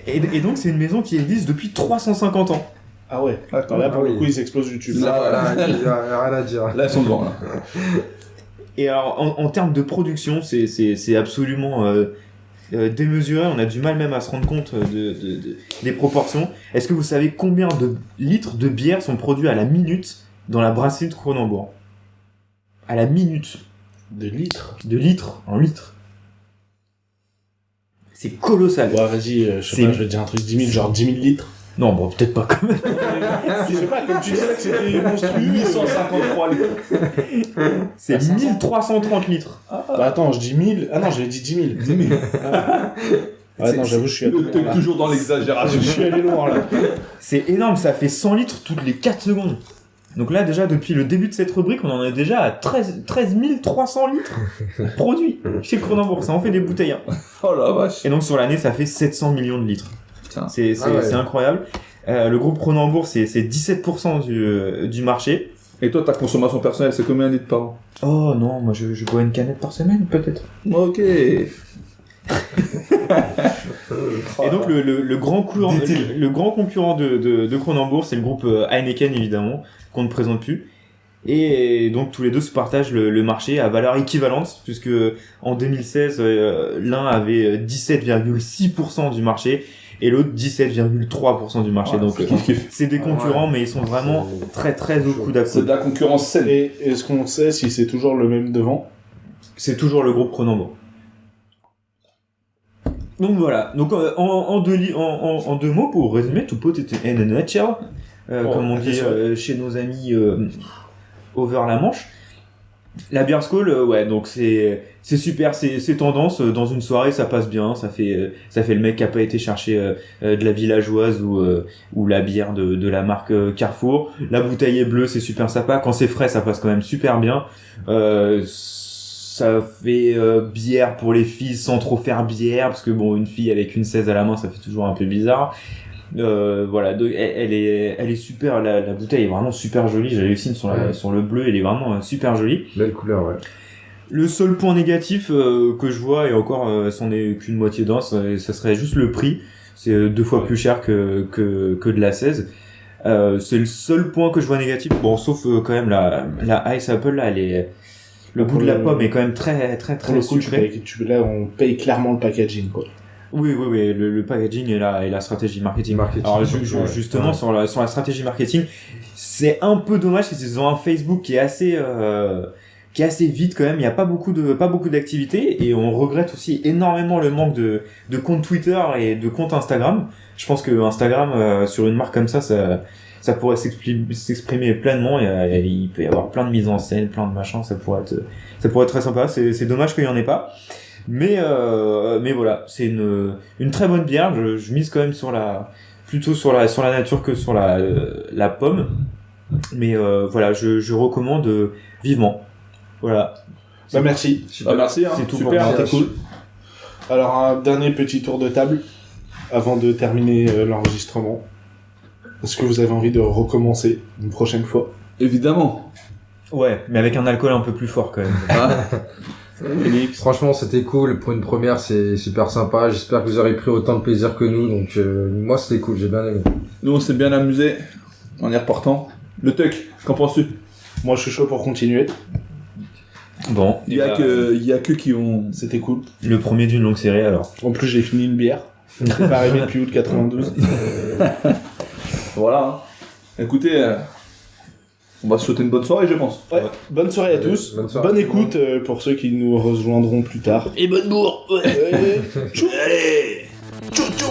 et donc c'est une maison qui existe depuis 350 ans. Ah ouais. Attends, Là, pour Ah le oui. coup, ils explosent YouTube. Là, il y a rien à dire. Là, ils sont devant, là. Et alors en termes de production, c'est absolument démesuré. On a du mal même à se rendre compte des proportions. Est-ce que vous savez combien de litres de bière sont produits à la minute dans la brasserie de Cronenbourg? À la minute. Des litres. De litres en litres. C'est colossal. Ouais, vas-y, je sais pas, je vais te dire un truc 10 000, genre 10 000 litres. Non, bon, peut-être pas quand même. Je sais pas, comme tu disais que c'était monstrueux. 853 litres. C'est 1330 litres. Bah attends, je dis 1000. Ah non, j'avais dit 10 000. 10 000. Ouais, non, j'avoue, je suis Le truc toujours dans l'exagération. Je suis allé loin là. C'est énorme, ça fait 100 litres toutes les 4 secondes. Donc là, déjà, depuis le début de cette rubrique, on en est déjà à 13 300 litres produits chez Cronenbourg. Ça en fait des bouteilles. Hein. Oh la vache. Et donc sur l'année, ça fait 700 millions de litres. Putain. C'est incroyable. Le groupe Cronenbourg, c'est 17% du marché. Et toi, ta consommation personnelle, c'est combien de litres par an? Oh non, moi je bois une canette par semaine, peut-être. Ok. Et donc le grand concurrent de Cronenbourg, c'est le groupe Heineken, évidemment, qu'on ne présente plus. Et donc tous les deux se partagent le marché à valeur équivalente, puisque en 2016, l'un avait 17,6% du marché et l'autre 17,3% du marché. Ouais, Donc c'est des concurrents, mais ils sont vraiment très très au coude à C'est de coude. la concurrence saine. Et est-ce qu'on sait si c'est toujours le même devant? C'est toujours le groupe Cronenbourg. Donc voilà. Donc en deux mots pour résumer, to put it in a nutshell, comme on dit chez nos amis over la Manche. La beer Skål, ouais, donc c'est super, c'est tendance. Dans une soirée, ça passe bien. Ça fait le mec qui a pas été chercher de la villageoise ou la bière de la marque Carrefour. La bouteille est bleue, c'est super sympa. Quand c'est frais, ça passe quand même super bien. Ça fait bière pour les filles sans trop faire bière, parce que bon, une fille avec une 16 à la main, ça fait toujours un peu bizarre. Voilà, elle est super, la bouteille est vraiment super jolie. J'avais aussi sur le bleu, elle est vraiment super jolie. Belle couleur, ouais. Le seul point négatif que je vois, et encore c'en est qu'une moitié d'un, ça serait juste le prix. C'est 2 fois plus cher que de la 16. C'est le seul point que je vois négatif. Bon, sauf quand même la Ice Apple là, elle est le goût de la pomme est quand même très très Pour très le coup, sucré. là, on paye clairement le packaging, quoi. Oui, le packaging et la stratégie marketing. Alors justement sur la stratégie marketing, c'est un peu dommage parce qu'ils ont un Facebook qui est assez vide quand même. Il y a pas beaucoup d'activités et on regrette aussi énormément le manque de compte Twitter et de compte Instagram. Je pense que Instagram sur une marque comme ça pourrait s'exprimer pleinement et il peut y avoir plein de mises en scène, plein de machins. Ça pourrait être très sympa. C'est dommage qu'il y en ait pas. Mais voilà, c'est une très bonne bière. Je mise quand même plutôt sur la nature que sur la pomme. Mais voilà, je recommande vivement. Voilà. Bah merci. Bah, merci, hein. C'est tout Super, pour moi. C'était cool. Alors un dernier petit tour de table avant de terminer l'enregistrement. Est-ce que vous avez envie de recommencer une prochaine fois? Évidemment. Ouais, mais avec un alcool un peu plus fort quand même. Ah. Franchement, c'était cool. Pour une première, c'est super sympa. J'espère que vous aurez pris autant de plaisir que nous. Donc, moi, c'était cool. J'ai bien aimé. Nous, on s'est bien amusé en y repartant. Le Tuck, qu'en penses-tu? Moi, je suis chaud pour continuer. Bon, Il y a que qui ont... C'était cool. le premier d'une longue série alors. En plus, j'ai fini une bière. Je ne suis pas arrivé depuis août 92. Voilà. Hein. Écoutez, on va se souhaiter une bonne soirée, je pense. Ouais. Bonne soirée à tous. Bonne soirée. Bonne écoute pour ceux qui nous rejoindront plus tard. Et bonne bourre. Ouais. Allez. Tchou tchou.